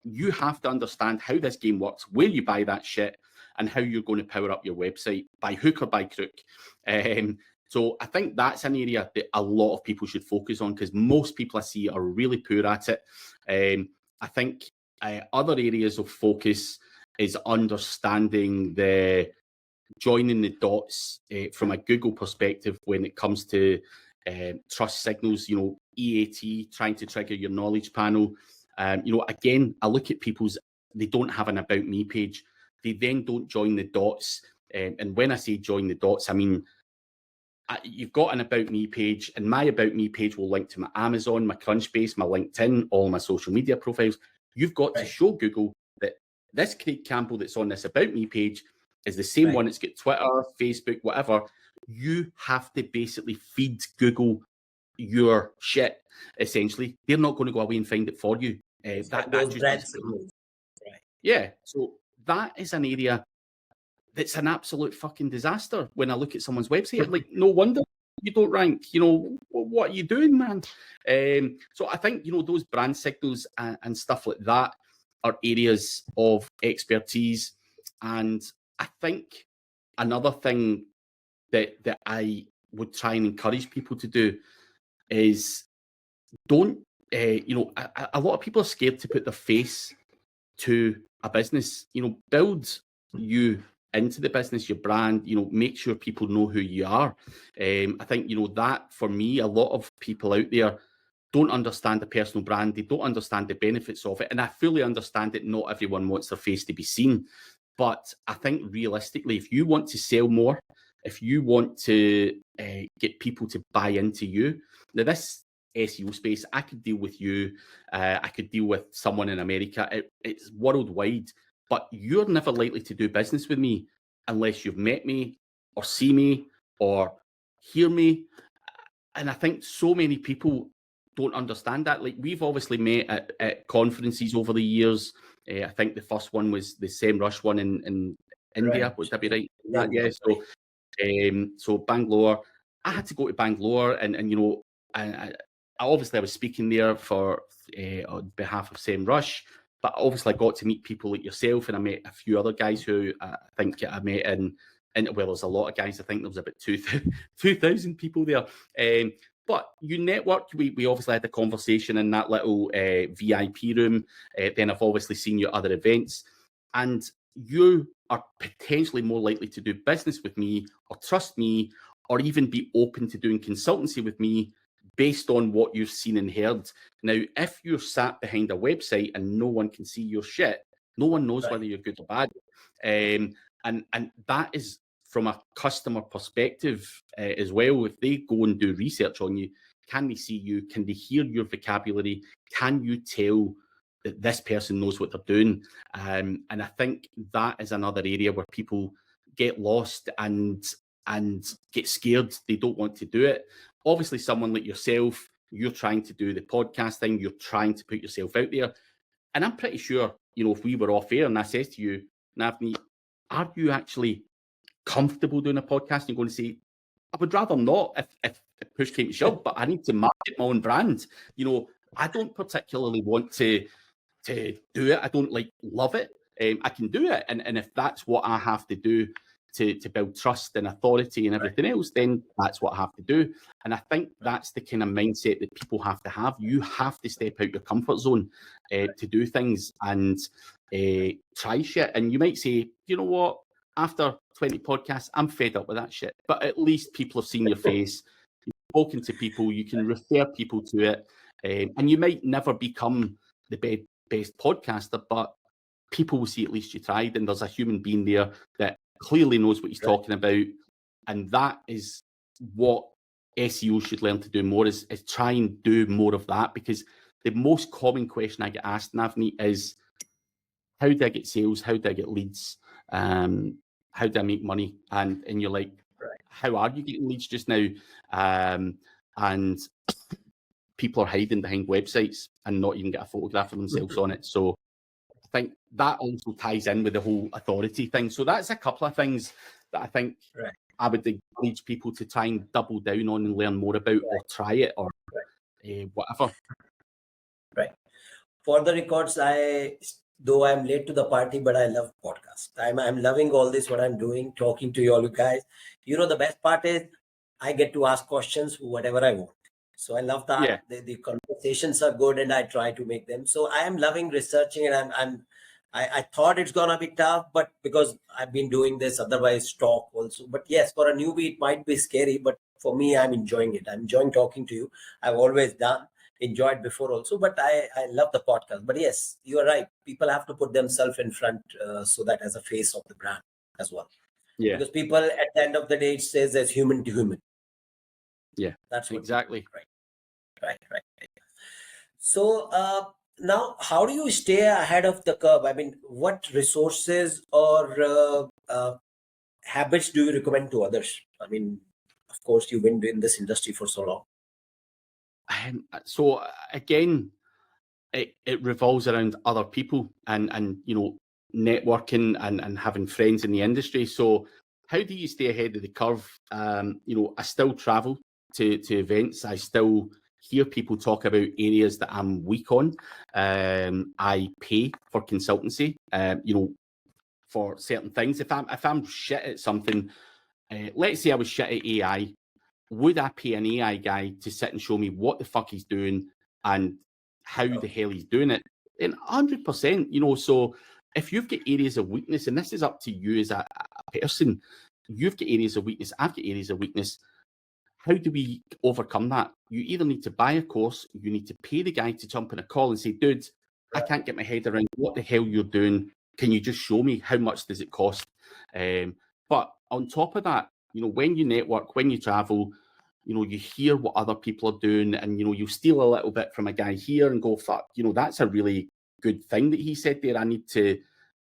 You have to understand how this game works, where you buy that shit, and how you're going to power up your website by hook or by crook. So I think that's an area that a lot of people should focus on, because most people I see are really poor at it. I think other areas of focus is understanding the joining the dots from a Google perspective when it comes to trust signals, you know, EAT, trying to trigger your knowledge panel. You know, again, I look at people's, they don't have an About Me page. They then don't join the dots. And when I say join the dots, I mean, you've got an About Me page, and my About Me page will link to my Amazon, my Crunchbase, my LinkedIn, all my social media profiles. You've got to show Google that this Craig Campbell that's on this About Me page is the same one. It's got Twitter, Facebook, whatever. You have to basically feed Google your shit, essentially. They're not going to go away and find it for you. That just doesn't. Yeah, so that is an area that's an absolute fucking disaster. When I look at someone's website, I'm like, no wonder you don't rank. You know, what are you doing, man? So I think, you know, those brand signals and stuff like that are areas of expertise. And I think another thing that I would try and encourage people to do is don't, you know, a lot of people are scared to put their face to a business. You know, build you into the business, your brand, you know, make sure people know who you are. I think, you know, that for me, a lot of people out there don't understand the personal brand. They don't understand the benefits of it. And I fully understand that not everyone wants their face to be seen. But I think realistically, if you want to sell more, if you want to get people to buy into you, now this SEO space, I could deal with you. I could deal with someone in America. It's worldwide, but you're never likely to do business with me unless you've met me or see me or hear me. And I think so many people don't understand that. Like, we've obviously met at conferences over the years. I think the first one was the SEMrush one in India. Would that be right? Yeah. So Bangalore. I had to go to Bangalore, and you know, I obviously I was speaking there for on behalf of SEMrush, but obviously I got to meet people like yourself, and I met a few other guys who I think I met in well, there's a lot of guys. I think there was about 2,000 people there. But you network. We obviously had a conversation in that little VIP room. Then I've obviously seen you at other events, and you are potentially more likely to do business with me or trust me or even be open to doing consultancy with me based on what you've seen and heard. Now, if you're sat behind a website and no one can see your shit, no one knows whether you're good or bad. And that is from a customer perspective as well. If they go and do research on you, can they see you? Can they hear your vocabulary? Can you tell that this person knows what they're doing? And I think that is another area where people get lost and get scared. They don't want to do it. Obviously, someone like yourself, you're trying to do the podcast thing. You're trying to put yourself out there. And I'm pretty sure, you know, if we were off air and I said to you, Navneet, are you actually comfortable doing a podcast? You're going to say, I would rather not if push came to shove, but I need to market my own brand. You know, I don't particularly want to do it. I don't love it. I can do it. And if that's what I have to do to build trust and authority and everything else, then that's what I have to do. And I think that's the kind of mindset that people have to have. You have to step out your comfort zone to do things and try shit. And you might say, you know what, after 20 podcasts, I'm fed up with that shit. But at least people have seen your face, you've spoken to people, you can refer people to it. And you might never become the best podcaster, but people will see at least you tried, and there's a human being there that clearly knows what he's talking about. And that is what SEO should learn to do more, is try and do more of that, because the most common question I get asked, Navneet, is how do I get sales? How do I get leads? How do I make money? And you're like, how are you getting leads just now? And people are hiding behind websites and not even get a photograph of themselves on it. So I think that also ties in with the whole authority thing. So that's a couple of things that I think I would encourage people to try and double down on and learn more about, or try it, or whatever. Right. For the records, though I'm late to the party, but I love podcasts. I'm loving all this, what I'm doing, talking to you all, you guys. You know, the best part is I get to ask questions, whatever I want. So I love that. Yeah. The conversations are good, and I try to make them. So I am loving researching, and I thought it's gonna be tough, but because I've been doing this, otherwise talk also. But yes, for a newbie, it might be scary, but for me, I'm enjoying it. I'm enjoying talking to you. I've always enjoyed before also, but I love the podcast. But yes, you are right. People have to put themselves in front, so that as a face of the brand as well. Yeah. Because people at the end of the day, it says as human to human. Yeah. That's what exactly. Right. So now, how do you stay ahead of the curve? I mean, what resources or habits do you recommend to others? I mean, of course, you've been in this industry for so long. So again, it revolves around other people and networking and having friends in the industry. So how do you stay ahead of the curve? I still travel to events. I still hear people talk about areas that I'm weak on. I pay for consultancy, for certain things. If I'm shit at something, let's say I was shit at AI, would I pay an AI guy to sit and show me what the fuck he's doing and how the hell he's doing it? And 100%, so if you've got areas of weakness, and this is up to you as a person, you've got areas of weakness, I've got areas of weakness. How do we overcome that? You either need to buy a course, you need to pay the guy to jump on a call and say, dude, I can't get my head around what the hell you're doing. Can you just show me how much does it cost? But on top of that, when you network, when you travel, you hear what other people are doing, and you steal a little bit from a guy here and go, fuck, that's a really good thing that he said there. I need to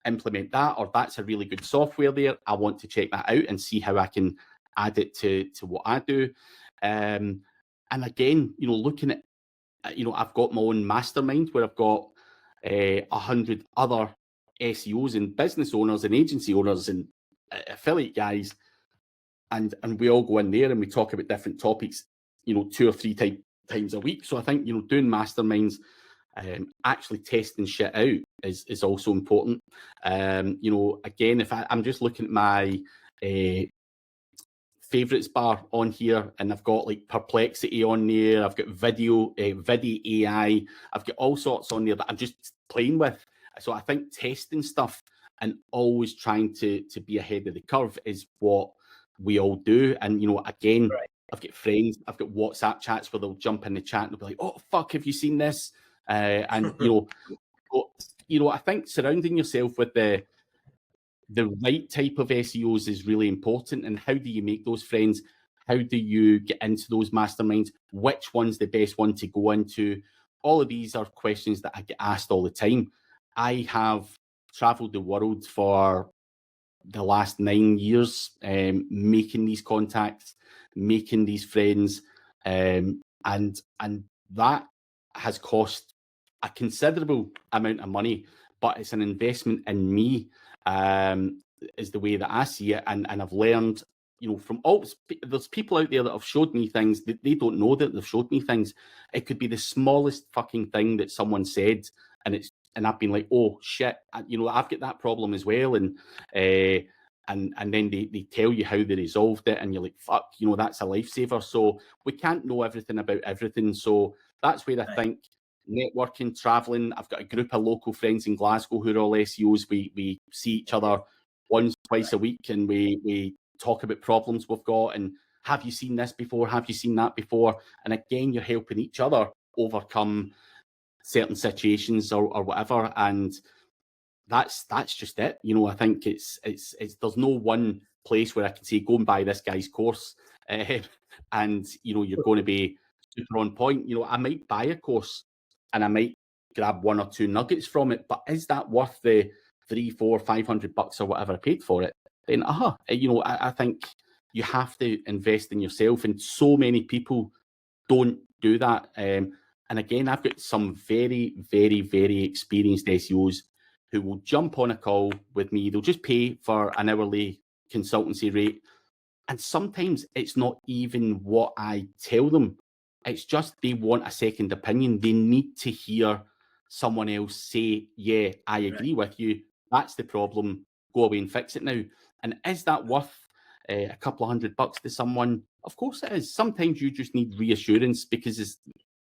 implement that, or that's a really good software there. I want to check that out and see how I can add it to what I do. And again, looking at, I've got my own mastermind where I've got 100 other SEOs and business owners and agency owners and affiliate guys. And we all go in there and we talk about different topics, 2 or 3 times a week. So I think, doing masterminds, actually testing shit out is also important. Again, if I'm just looking at my favorites bar on here, and I've got like Perplexity on there, I've got video AI, I've got all sorts on there that I'm just playing with. So I think testing stuff and always trying to be ahead of the curve is what we all do. And again, I've got friends, I've got WhatsApp chats where they'll jump in the chat and they'll be like, oh fuck, have you seen this? And I think surrounding yourself with the right type of SEOs is really important. And how do you make those friends? How do you get into those masterminds? Which one's the best one to go into? All of these are questions that I get asked all the time. I have traveled the world for the last 9 years, making these contacts, making these friends, and that has cost a considerable amount of money, but it's an investment in me, is the way that I see it. And I've learned, from all, there's people out there that have showed me things that they don't know that they've showed me things. It could be the smallest fucking thing that someone said, and I've been like, oh shit, I've got that problem as well. And then they tell you how they resolved it, and you're like, fuck, that's a lifesaver. So we can't know everything about everything. So that's where I think networking, traveling. I've got a group of local friends in Glasgow who are all SEOs. We see each other once, twice a week, and we talk about problems we've got. And have you seen this before? Have you seen that before? And again, you're helping each other overcome certain situations or whatever. And that's just it. I think it's there's no one place where I can say, go and buy this guy's course, and you're going to be super on point. I might buy a course and I might grab 1 or 2 nuggets from it, but is that worth the $300, $400, $500 or whatever I paid for it? Then I think you have to invest in yourself, and so many people don't do that. And again, I've got some very, very, very experienced SEOs who will jump on a call with me. They'll just pay for an hourly consultancy rate. And sometimes it's not even what I tell them. It's just they want a second opinion. They need to hear someone else say, yeah, I agree with you. That's the problem. Go away and fix it now. And is that worth a couple of $100 to someone? Of course it is. Sometimes you just need reassurance, because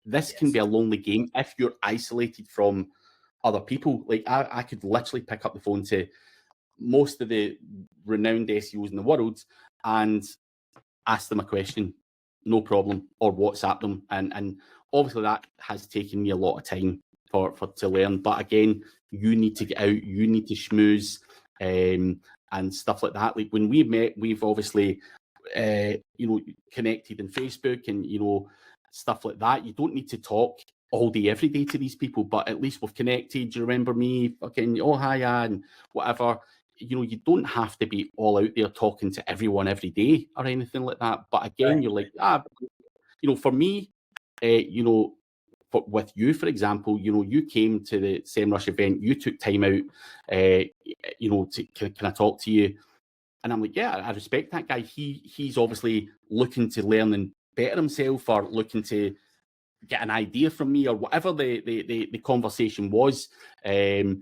this can be a lonely game if you're isolated from other people. Like I could literally pick up the phone to most of the renowned SEOs in the world and ask them a question, no problem, or WhatsApp them. And obviously that has taken me a lot of time to learn. But again, you need to get out, you need to schmooze, and stuff like that. Like when we met, we've obviously connected in Facebook and stuff like that. You don't need to talk all day every day to these people, but at least we've connected. Do you remember me? Fucking hi, and whatever. You don't have to be all out there talking to everyone every day or anything like that. But again, you're like, for me, with you, for example, you came to the SEMrush event, you took time out, can I talk to you? And I'm like, yeah, I respect that guy. He's obviously looking to learn and better himself, or looking to get an idea from me, or whatever the conversation was. And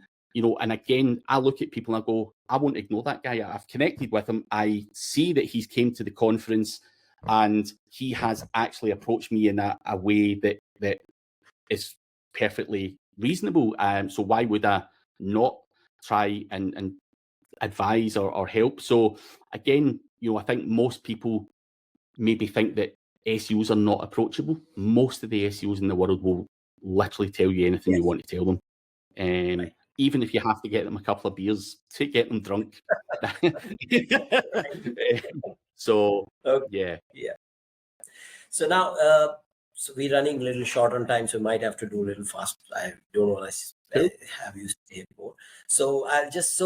again, I look at people and I go, I won't ignore that guy. I've connected with him. I see that he's came to the conference and he has actually approached me in a way that is perfectly reasonable. So why would I not try and advise or help? So again, I think most people maybe think that SEOs are not approachable. Most of the SEOs in the world will literally tell you anything you want to tell them. Even if you have to get them a couple of beers to get them drunk. So, yeah. So now, so we're running a little short on time, so we might have to do a little fast. I don't want to have you stay more. So I'll just,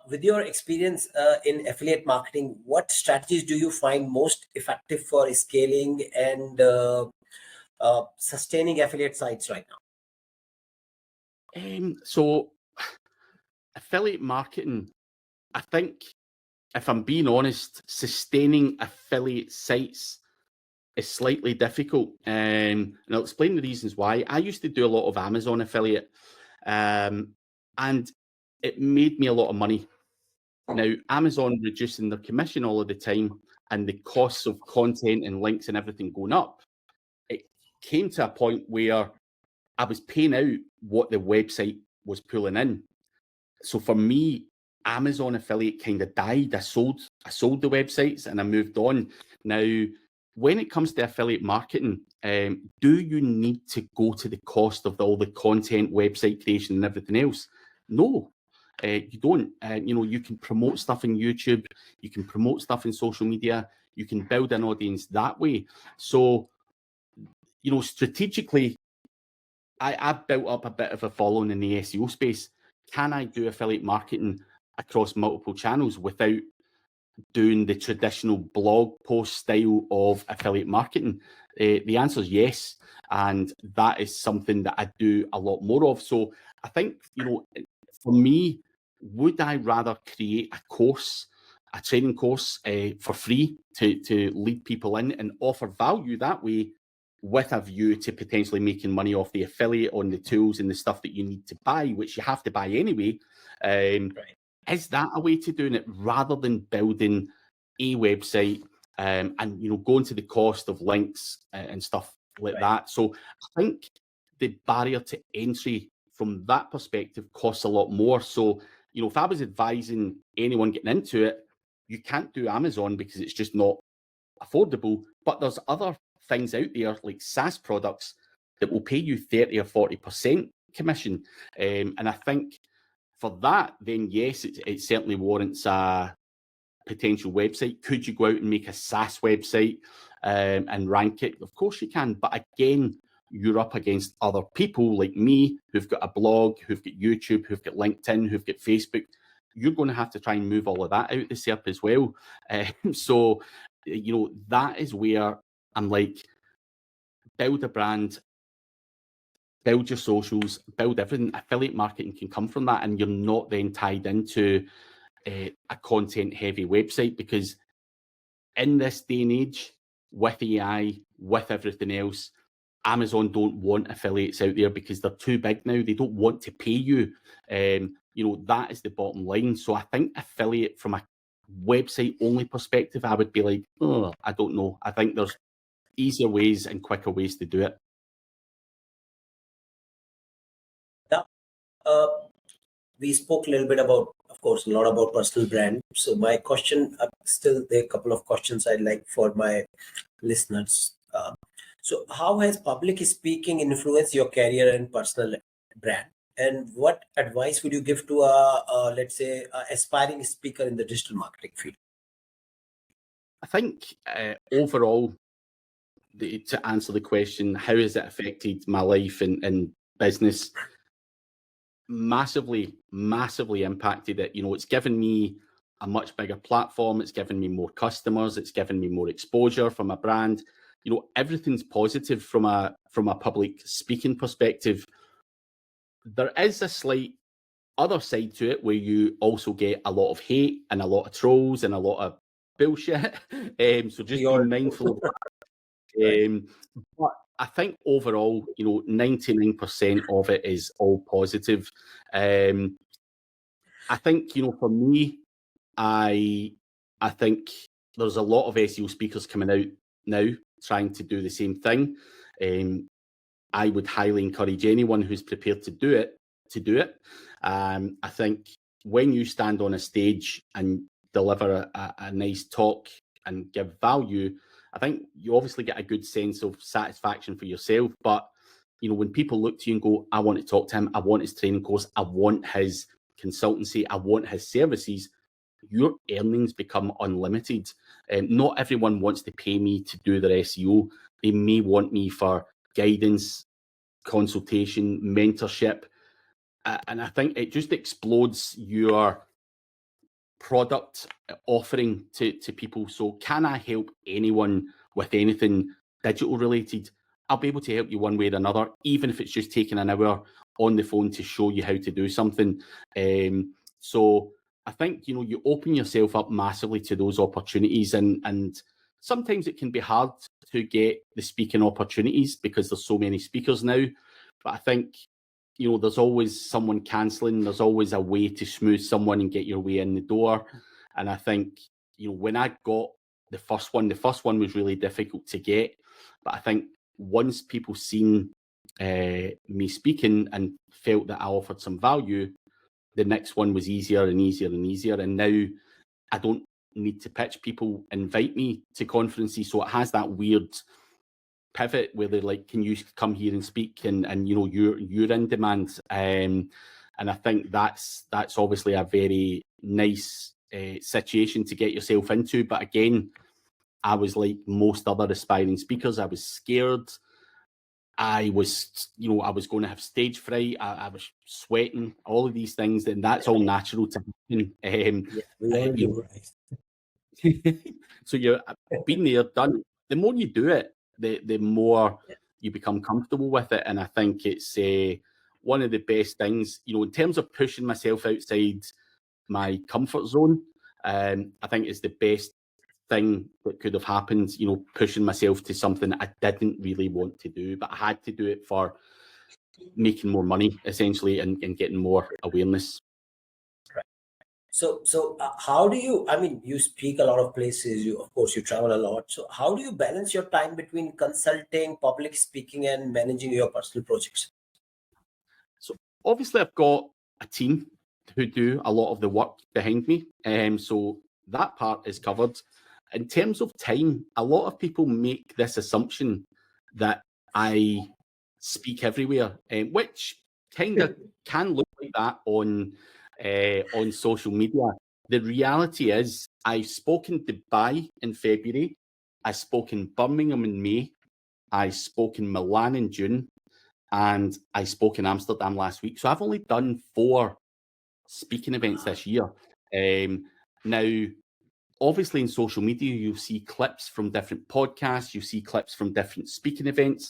with your experience in affiliate marketing, what strategies do you find most effective for scaling and sustaining affiliate sites right now? So affiliate marketing, I think, if I'm being honest, sustaining affiliate sites is slightly difficult. And I'll explain the reasons why. I used to do a lot of Amazon affiliate, and it made me a lot of money. Now, Amazon reducing their commission all of the time, and the costs of content and links and everything going up, it came to a point where I was paying out what the website was pulling in. So for me, Amazon affiliate kind of died. I sold the websites and I moved on. Now, when it comes to affiliate marketing, do you need to go to the cost of all the content, website creation and everything else? No, you don't. You can promote stuff in YouTube, you can promote stuff in social media, you can build an audience that way. So, strategically, I've built up a bit of a following in the SEO space. Can I do affiliate marketing across multiple channels without doing the traditional blog post style of affiliate marketing? The answer is yes. And that is something that I do a lot more of. So I think, for me, would I rather create a training course for free to lead people in and offer value that way, with a view to potentially making money off the affiliate on the tools and the stuff that you need to buy, which you have to buy anyway? Is that a way to doing it, rather than building a website and going to the cost of links and stuff like that? So I think the barrier to entry from that perspective costs a lot more. So if I was advising anyone getting into it, you can't do Amazon because it's just not affordable. But there's other things out there like SaaS products that will pay you 30 or 40% commission. And I think for that, then yes, it certainly warrants a potential website. Could you go out and make a SaaS website and rank it? Of course you can. But again, you're up against other people like me who've got a blog, who've got YouTube, who've got LinkedIn, who've got Facebook. You're going to have to try and move all of that out the SERP as well. So, that is where I'm like, build a brand, build your socials, build everything. Affiliate marketing can come from that, and you're not then tied into a content heavy website, because in this day and age, with AI, with everything else, Amazon don't want affiliates out there because they're too big now. They don't want to pay you. That is the bottom line. So I think affiliate from a website only perspective, I would be like, oh, I don't know. I think there's easier ways and quicker ways to do it. Yeah. We spoke a little bit about, of course, a lot about personal brand. So my question, still there are a couple of questions I'd like for my listeners. So how has public speaking influenced your career and personal brand? And what advice would you give to let's say, aspiring speaker in the digital marketing field? I think overall, to answer the question, how has it affected my life and business? Massively impacted it. It's given me a much bigger platform. It's given me more customers. It's given me more exposure from a brand. Everything's positive from a public speaking perspective. There is a slight other side to it where you also get a lot of hate and a lot of trolls and a lot of bullshit. So just be mindful of that. But I think overall, 99% of it is all positive. I think, for me, I think there's a lot of SEO speakers coming out now trying to do the same thing. I would highly encourage anyone who's prepared to do it to do it. I think when you stand on a stage and deliver a nice talk and give value, I think you obviously get a good sense of satisfaction for yourself. But, when people look to you and go, I want to talk to him, I want his training course, I want his consultancy, I want his services, your earnings become unlimited. Not everyone wants to pay me to do their SEO. They may want me for guidance, consultation, mentorship. And I think it just explodes your product offering to people. So can I help anyone with anything digital related? I'll be able to help you one way or another, even if it's just taking an hour on the phone to show you how to do something. So I think, you open yourself up massively to those opportunities, and sometimes it can be hard to get the speaking opportunities because there's so many speakers now. But I think, there's always someone cancelling. There's always a way to smooth someone and get your way in the door. And I think, when I got the first one was really difficult to get. But I think once people seen me speaking and felt that I offered some value, the next one was easier and easier and easier. And now I don't need to pitch. People invite me to conferences. So it has that weird pivot where they're like, can you come here and speak? And you're in demand. And I think that's obviously a very nice situation to get yourself into. But again, I was like most other aspiring speakers. I was scared. I was going to have stage fright. I was sweating, all of these things, and that's all natural to happen. So you're been there, done. The more you do it, the more you become comfortable with it. And I think it's one of the best things, in terms of pushing myself outside my comfort zone. I think it's the best thing that could have happened, pushing myself to something I didn't really want to do, but I had to do it for making more money, essentially, and getting more awareness. So how do you, you speak a lot of places, of course you travel a lot. So how do you balance your time between consulting, public speaking, and managing your personal projects? So obviously I've got a team who do a lot of the work behind me. So that part is covered. In terms of time, a lot of people make this assumption that I speak everywhere, which kind of can look like that on social media. The reality is I spoke in Dubai in February, I spoke in Birmingham in May, I spoke in Milan in June, and I spoke in Amsterdam last week. So I've only done 4 speaking events this year. Now, obviously in social media, you'll see clips from different podcasts, you see clips from different speaking events,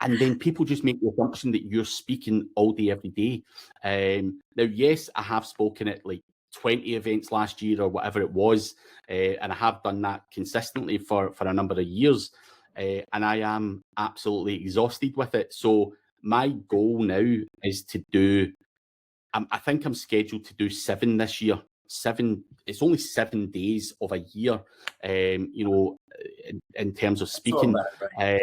and then people just make the assumption that you're speaking all day, every day. Now, yes, I have spoken at like 20 events last year or whatever it was, and I have done that consistently for a number of years, and I am absolutely exhausted with it. So my goal now is to do, I think I'm scheduled to do 7 this year. 7, it's only 7 days of a year, in terms of speaking. Bad, right?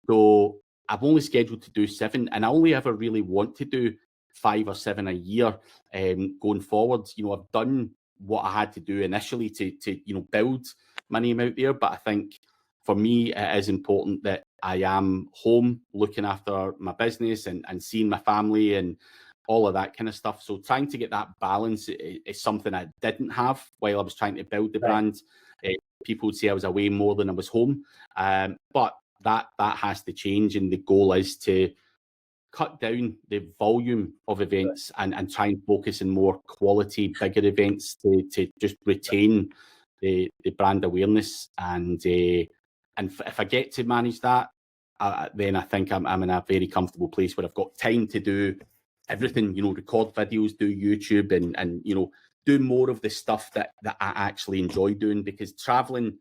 So I'm only scheduled to do 7, and I only ever really want to do 5 or 7 a year going forward. I've done what I had to do initially to build my name out there, but I think for me it is important that I am home looking after my business and seeing my family and all of that kind of stuff. So trying to get that balance is something I didn't have while I was trying to build the brand. People would say I was away more than I was home, but that has to change, and the goal is to cut down the volume of events and try and focus on more quality, bigger events to just retain the brand awareness. And if I get to manage that, then I think I'm in a very comfortable place where I've got time to do everything, record videos, do YouTube, and do more of the stuff that I actually enjoy doing. Because traveling,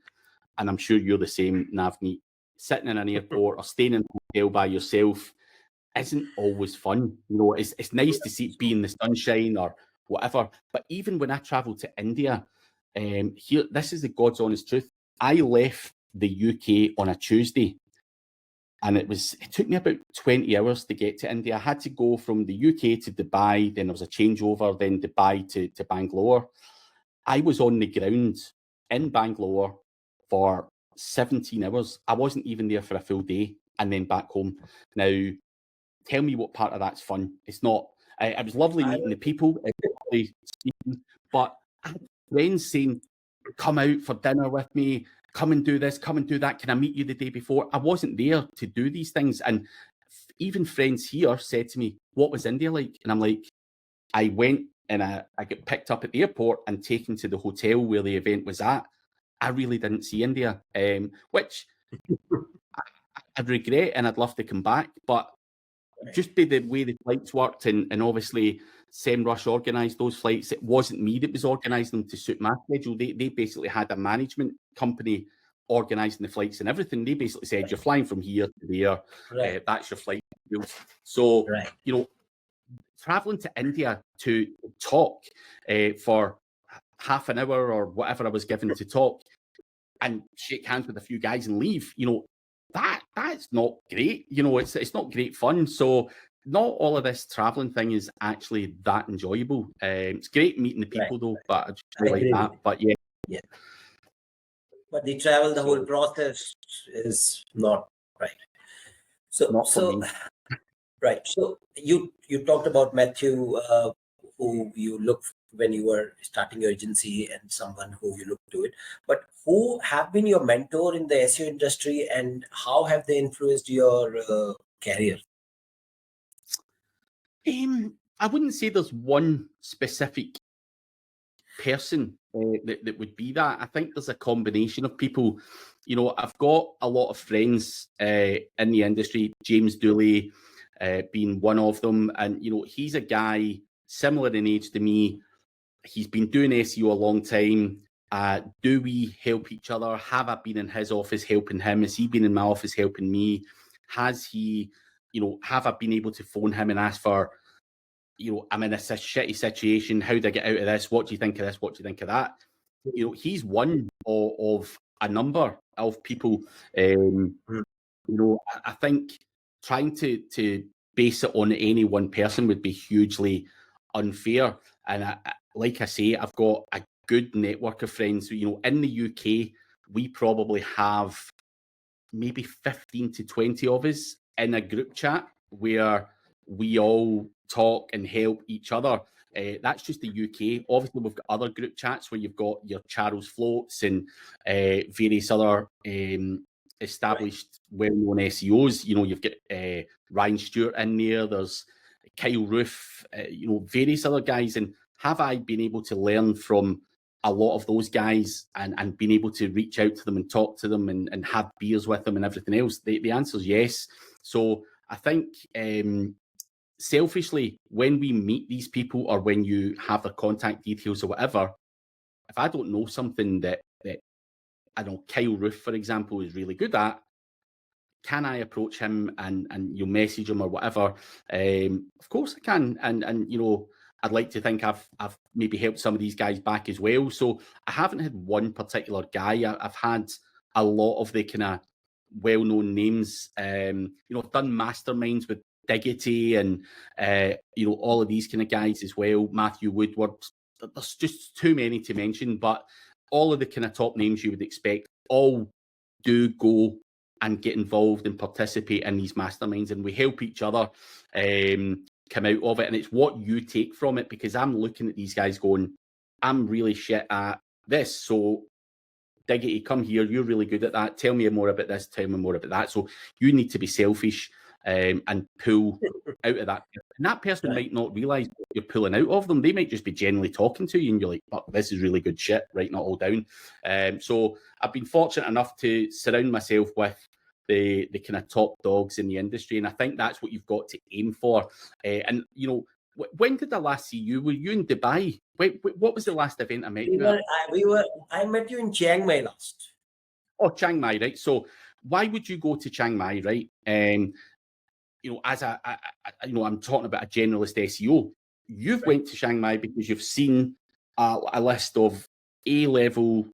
and I'm sure you're the same, Navneet, sitting in an airport or staying in a hotel by yourself isn't always fun. It's nice to be in the sunshine or whatever. But even when I travel to India, here, this is the God's honest truth. I left the UK on a Tuesday, and it took me about 20 hours to get to India. I had to go from the UK to Dubai, then there was a changeover, then Dubai to Bangalore. I was on the ground in Bangalore for 17 hours. I wasn't even there for a full day, and then back home. Now, tell me what part of that's fun. It's not. It was lovely meeting the people, lovely speaking, but I had friends saying, come out for dinner with me, come and do this, come and do that. Can I meet you the day before? I wasn't there to do these things. And even friends here said to me, what was India like? And I'm like, I went and I got picked up at the airport and taken to the hotel where the event was at. I really didn't see India, which I'd regret, and I'd love to come back. But just by the way the flights worked, and obviously SEMrush organised those flights, it wasn't me that was organising them to suit my schedule. They basically had a management company organising the flights and everything. They basically said, you're flying from here to there, that's your flight. So, travelling to India to talk for half an hour or whatever I was given to talk and shake hands with a few guys and leave, that's not great. It's not great fun. So not all of this traveling thing is actually that enjoyable. It's great meeting the people though, but I just really like that. But yeah. But the travel, the whole process is not right. So right. So you talked about Matthew, who you look when you were starting your agency, and someone who you look to it. But who have been your mentor in the SEO industry, and how have they influenced your career? I wouldn't say there's one specific person that would be that. I think there's a combination of people. I've got a lot of friends in the industry, James Dooley being one of them. And, he's a guy similar in age to me. He's been doing SEO a long time. Do we help each other? Have I been in his office helping him? Has he been in my office helping me? Has he, have I been able to phone him and ask for, I'm in a shitty situation. How do I get out of this? What do you think of this? What do you think of that? He's one of a number of people. I think trying to base it on any one person would be hugely unfair. And like I say, I've got a good network of friends. In the UK, we probably have maybe 15 to 20 of us in a group chat where we all talk and help each other. That's just the UK. Obviously, we've got other group chats where you've got your Charles Floats and various other established, well-known SEOs. You've got Ryan Stewart in there. There's Kyle Roof, various other guys. And have I been able to learn from a lot of those guys and been able to reach out to them and talk to them and have beers with them and everything else? The answer is yes. So I think selfishly, when we meet these people or when you have their contact details or whatever, if I don't know something that I know Kyle Roof, for example, is really good at, can I approach him and you message him or whatever? Of course I can. And you know, I'd like to think I've maybe helped some of these guys back as well. So I haven't had one particular guy. I've had a lot of the kind of well-known names. You know, I've done masterminds with Diggity and you know, all of these kind of guys as well. Matthew Woodward. There's just too many to mention, but all of the kind of top names you would expect all do go and get involved and participate in these masterminds, and we help each other come out of it. And it's what you take from it, because I'm looking at these guys going, I'm really shit at this. So Diggity, come here. You're really good at that. Tell me more about this. Tell me more about that. So you need to be selfish and pull out of that. And that person might not realise you're pulling out of them. They might just be generally talking to you and you're like, oh, this is really good shit, writing it all down. So I've been fortunate enough to surround myself with the kind of top dogs in the industry. And I think that's what you've got to aim for. And, you know, when did I last see you? Were you in Dubai? What was the last event I met you at? I met you in Chiang Mai last. Oh, Chiang Mai, right? So why would you go to Chiang Mai, right? You know, as you know, I'm talking about a generalist SEO. You've went to Chiang Mai because you've seen a list of A-level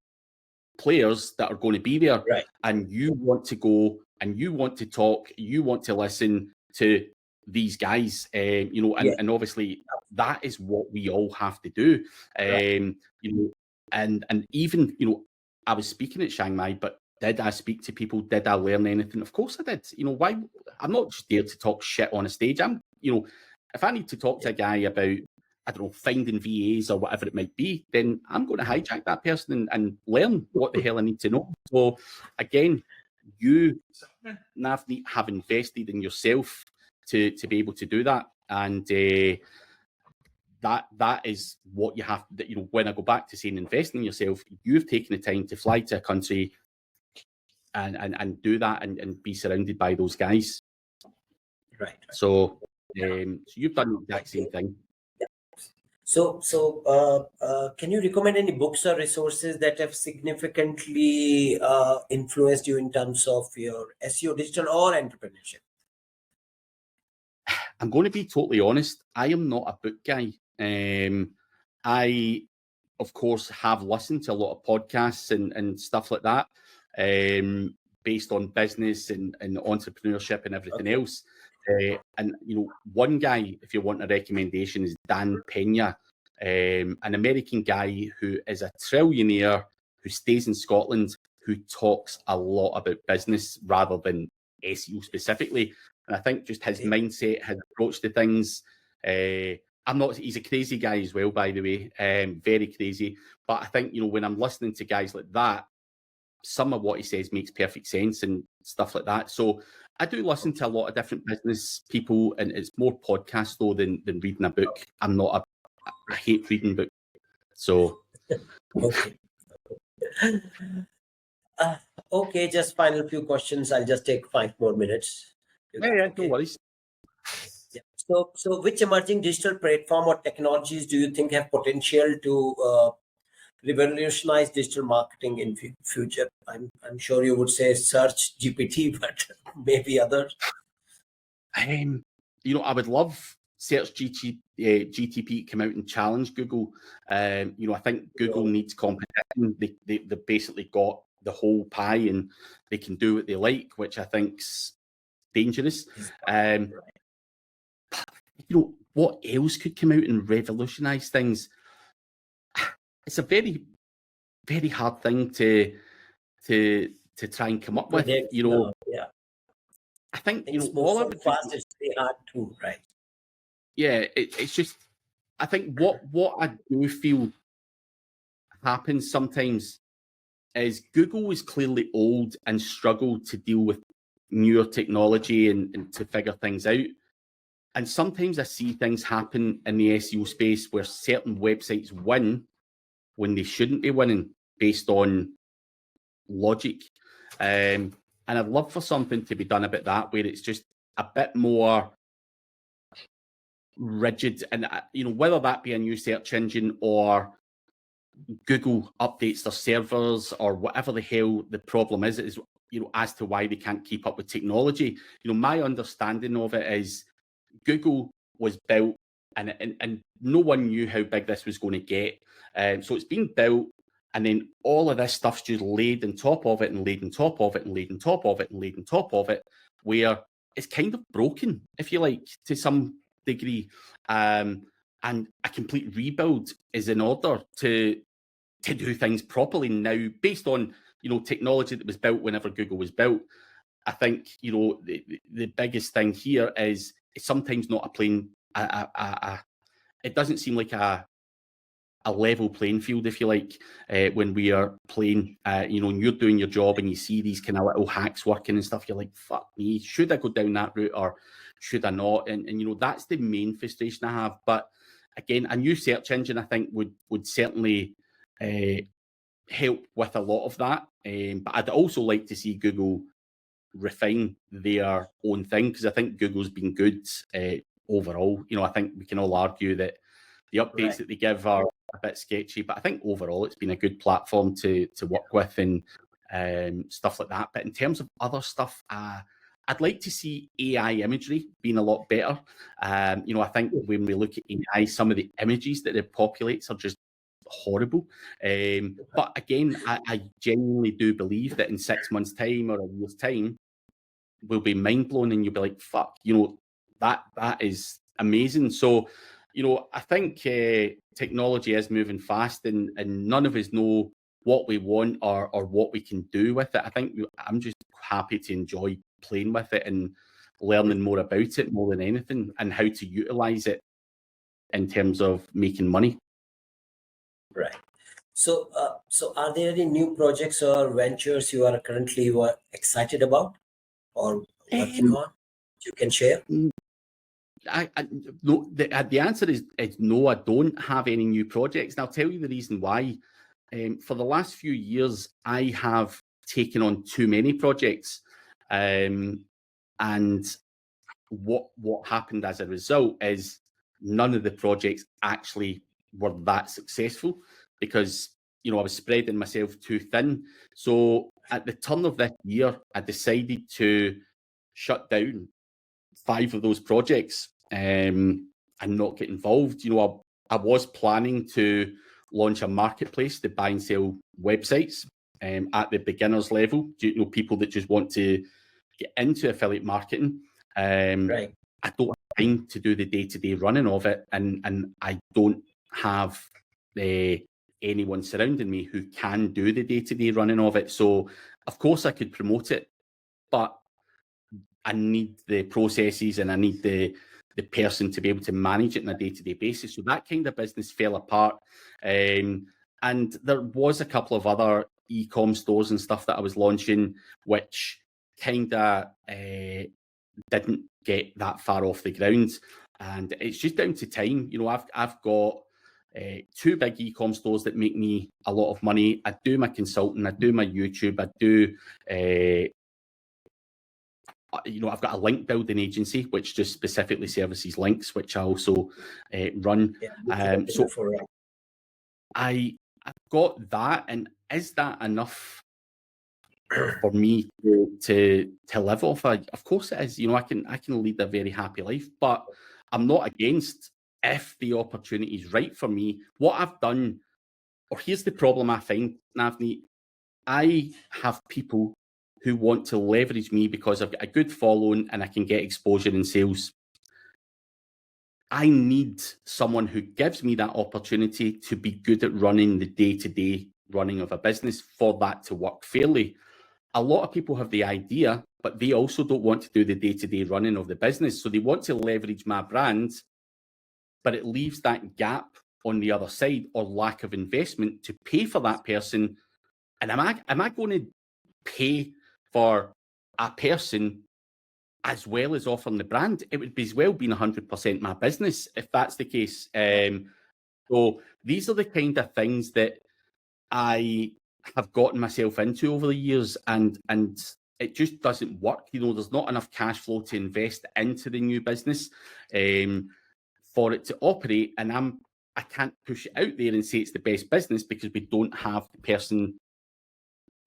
players that are going to be there, and you want to go and you want to talk, you want to listen to these guys, you know, and obviously that is what we all have to do, you know, and even, you know, I was speaking at Chiang Mai, but did I speak to people? Did I learn anything? Of course I did. You know, why? I'm not just there to talk shit on a stage. I'm, you know, if I need to talk to a guy about, I don't know, finding VAs or whatever it might be, then I'm going to hijack that person and learn what the hell I need to know. So again, you, Navneet, have invested in yourself to be able to do that. And that is what you have, that, you know, when I go back to saying invest in yourself, you've taken the time to fly to a country and do that and be surrounded by those guys. Right. So, so you've done the exact same thing. So, can you recommend any books or resources that have significantly influenced you in terms of your SEO, digital, or entrepreneurship? I'm going to be totally honest. I am not a book guy. I, of course, have listened to a lot of podcasts and stuff like that, based on business and entrepreneurship and everything else. And, you know, one guy, if you want a recommendation, is Dan Pena, an American guy who is a trillionaire who stays in Scotland, who talks a lot about business rather than SEO specifically. And I think just his mindset, his approach to things, he's a crazy guy as well, by the way, very crazy. But I think, you know, when I'm listening to guys like that, some of what he says makes perfect sense and stuff like that. So I do listen to a lot of different business people, and it's more podcast though than reading a book. I hate reading books. So okay. Okay, just final few questions. I'll just take 5 more minutes. Yeah, no worries. Yeah. So which emerging digital platform or technologies do you think have potential to revolutionize digital marketing in future? I'm sure you would say search GPT, but maybe others. You know, I would love search GTP to come out and challenge Google. You know, I think Google needs competition. They basically got the whole pie and they can do what they like, which I think's dangerous. You know, what else could come out and revolutionize things? It's a very, very hard thing to try and come up with. You know, I think, you know, all I would fast is very hard too, right? Yeah, it's just, I think what I do feel happens sometimes is Google is clearly old and struggled to deal with newer technology and to figure things out. And sometimes I see things happen in the SEO space where certain websites win when they shouldn't be winning based on logic. And I'd love for something to be done about that, where it's just a bit more rigid, and whether that be a new search engine or Google updates their servers or whatever the hell the problem is as to why they can't keep up with technology. My understanding of it is Google was built and no one knew how big this was going to get. So it's been built, and then all of this stuff's just laid on top of it and laid on top of it and laid on top of it and laid on top of it, where it's kind of broken, if you like, to some degree. And a complete rebuild is in order to do things properly now, based on technology that was built whenever Google was built. I think the biggest thing here is it's sometimes not a plain. It doesn't seem like a level playing field, if you like, when we are playing. And you're doing your job and you see these kind of little hacks working and stuff. You're like, fuck me, should I go down that route or should I not? And that's the main frustration I have. But again, a new search engine, I think, would certainly help with a lot of that. But I'd also like to see Google refine their own thing, because I think Google's been good overall. I think we can all argue that the updates that they give are a bit sketchy, but I think overall it's been a good platform to work with and stuff like that. But in terms of other stuff, I'd like to see AI imagery being a lot better. I think when we look at AI, some of the images that it populates are just horrible. But again, I genuinely do believe that in 6 months' time or a year's time, we'll be mind blown and you'll be like, fuck, that is amazing. So, I think technology is moving fast, and none of us know what we want or what we can do with it. I think I'm just happy to enjoy playing with it and learning more about it more than anything, and how to utilize it in terms of making money. Right. So, are there any new projects or ventures you are currently excited about or working on? You can share. No, the answer is no. I don't have any new projects, and I'll tell you the reason why. For the last few years, I have taken on too many projects, and what happened as a result is none of the projects actually were that successful, because I was spreading myself too thin. So at the turn of this year, I decided to shut down 5 of those projects and not get involved. I was planning to launch a marketplace to buy and sell websites at the beginners level. People that just want to get into affiliate marketing. Right. I don't have time to do the day-to-day running of it, and I don't have anyone surrounding me who can do the day-to-day running of it. So of course I could promote it, but I need the processes and I need the person to be able to manage it on a day-to-day basis. So that kind of business fell apart. And there was a couple of other e-com stores and stuff that I was launching, which kind of didn't get that far off the ground. And it's just down to time. I've got 2 big e-com stores that make me a lot of money. I do my consulting, I do my YouTube, I do I've got a link building agency which just specifically services links, which I also run. So I've got that, and is that enough for me to live off? Of course it is. I can lead a very happy life, but I'm not against if the opportunity is right for me. What I've done, or here's the problem I find, Navneet, I have people who want to leverage me because I've got a good following and I can get exposure in sales. I need someone who gives me that opportunity to be good at running the day-to-day running of a business for that to work fairly. A lot of people have the idea, but they also don't want to do the day-to-day running of the business. So they want to leverage my brand, but it leaves that gap on the other side, or lack of investment to pay for that person. And am I going to pay for a person as well as offering the brand? It would be as well being 100% my business if that's the case. So these are the kind of things that I have gotten myself into over the years, and it just doesn't work. There's not enough cash flow to invest into the new business. for it to operate, and I can't push it out there and say it's the best business because we don't have the person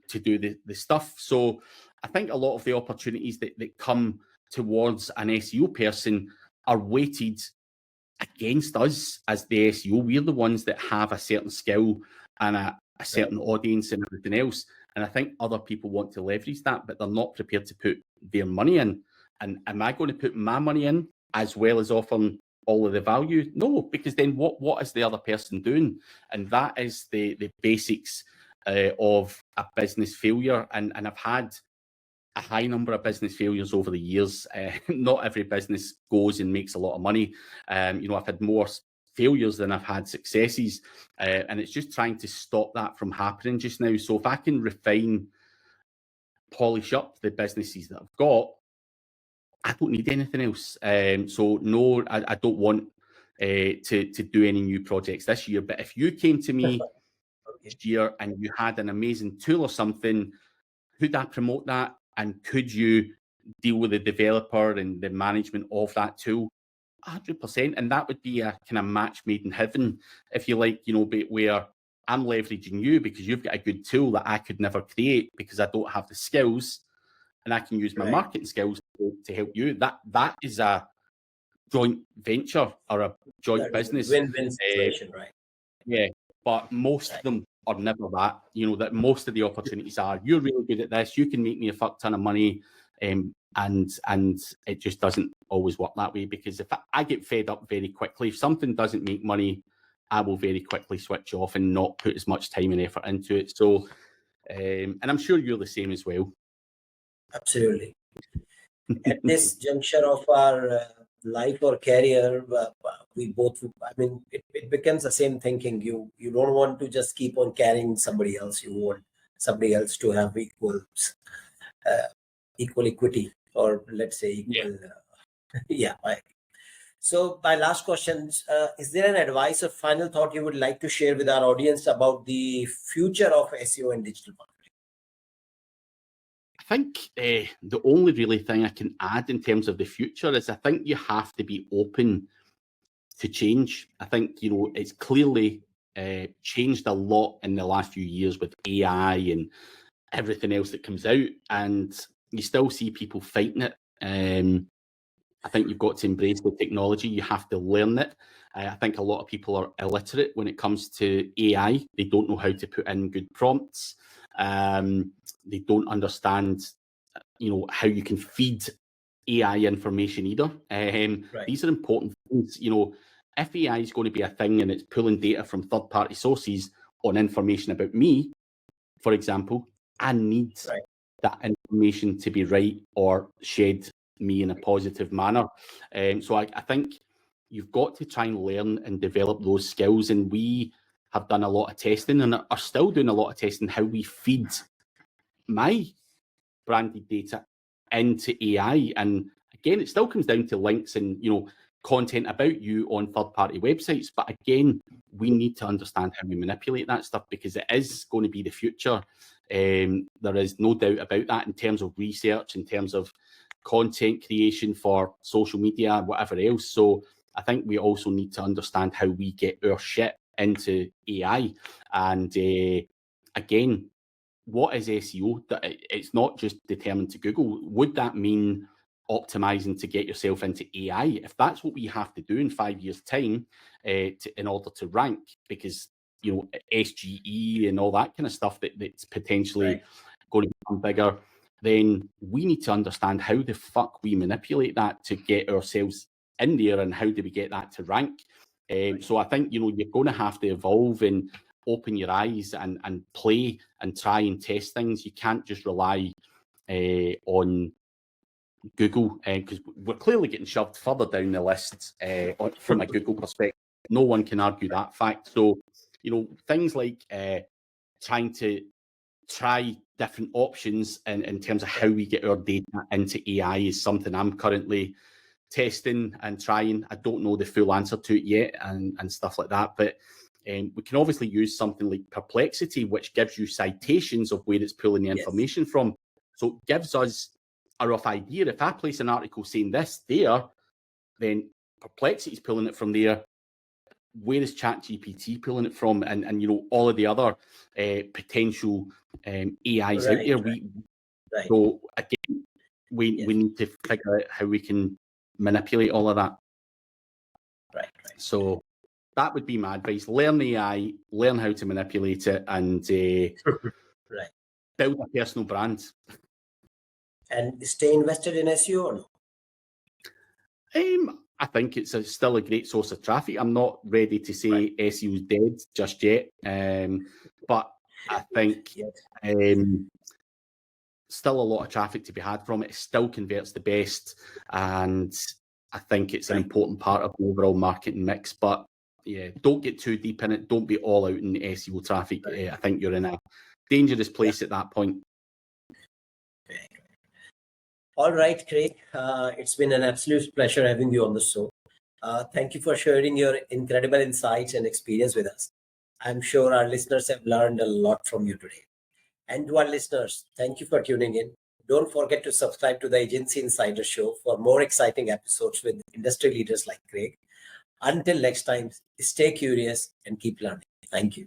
to do the stuff. So I think a lot of the opportunities that come towards an SEO person are weighted against us as the SEO. We're the ones that have a certain skill and a certain audience and everything else. And I think other people want to leverage that, but they're not prepared to put their money in. And am I going to put my money in as well as offering all of the value? No, because then what is the other person doing? And that is the basics of a business failure. And I've had a high number of business failures over the years. Not every business goes and makes a lot of money. I've had more failures than I've had successes. And it's just trying to stop that from happening just now. So if I can refine, polish up the businesses that I've got, I don't need anything else. So no, I don't want to do any new projects this year. But if you came to me this year and you had an amazing tool or something, could I promote that? And could you deal with the developer and the management of that tool? 100%. And that would be a kind of match made in heaven, if you like, where I'm leveraging you because you've got a good tool that I could never create because I don't have the skills, and I can use my marketing skills to help you. That is a joint venture or a joint business. Win-win situation, right? Yeah, but most of them are never that. That most of the opportunities are, you're really good at this, you can make me a fuck ton of money, and it just doesn't always work that way, because if I get fed up very quickly, if something doesn't make money, I will very quickly switch off and not put as much time and effort into it. So, and I'm sure you're the same as well. Absolutely. At this juncture of our life or career, we both, it becomes the same thinking. You don't want to just keep on carrying somebody else. You want somebody else to have equal equity, or let's say equal. So my last question, is there an advice or final thought you would like to share with our audience about the future of SEO and digital marketing? I think the only really thing I can add in terms of the future is I think you have to be open to change. I think, it's clearly changed a lot in the last few years with AI and everything else that comes out, and you still see people fighting it. I think you've got to embrace the technology. You have to learn it. I think a lot of people are illiterate when it comes to AI. They don't know how to put in good prompts. They don't understand, how you can feed AI information either. These are important things. If AI is going to be a thing and it's pulling data from third-party sources on information about me, for example, I need that information to be right or shed me in a positive manner. So I think you've got to try and learn and develop those skills. And we have done a lot of testing and are still doing a lot of testing how we feed my branded data into AI. And again, it still comes down to links and, content about you on third-party websites. But again, we need to understand how we manipulate that stuff, because it is going to be the future. There is no doubt about that in terms of research, in terms of content creation for social media and whatever else. So I think we also need to understand how we get our shit into AI. And again, what is SEO? It's not just determined to Google. Would that mean optimizing to get yourself into AI? If that's what we have to do in 5 years' time in order to rank, because SGE and all that kind of stuff that's potentially going to become bigger, then we need to understand how the fuck we manipulate that to get ourselves in there, and how do we get that to rank. So I think you're going to have to evolve and open your eyes and play and try and test things. You can't just rely on Google, because we're clearly getting shoved further down the list from a Google perspective. No one can argue that fact. So, things like trying to try different options in terms of how we get our data into AI is something I'm currently testing and trying. I don't know the full answer to it yet and stuff like that, but we can obviously use something like Perplexity, which gives you citations of where it's pulling the information from. So it gives us a rough idea. If I place an article saying this there, then Perplexity's pulling it from there. Where is ChatGPT pulling it from? And you know, all of the other potential AIs out there. So again, we need to figure out how we can manipulate all of that. Right. So that would be my advice. Learn AI, learn how to manipulate it, and build a personal brand. And stay invested in SEO or no? I think it's still a great source of traffic. I'm not ready to say SEO is dead just yet, but I think still a lot of traffic to be had from it. It still converts the best, and I think it's an important part of the overall marketing mix. But yeah, don't get too deep in it. Don't be all out in SEO traffic. I think you're in a dangerous place at that point. All right, Craig. It's been an absolute pleasure having you on the show. Thank you for sharing your incredible insights and experience with us. I'm sure our listeners have learned a lot from you today. And to our listeners, thank you for tuning in. Don't forget to subscribe to the Agency Insider Show for more exciting episodes with industry leaders like Craig. Until next time, stay curious and keep learning. Thank you.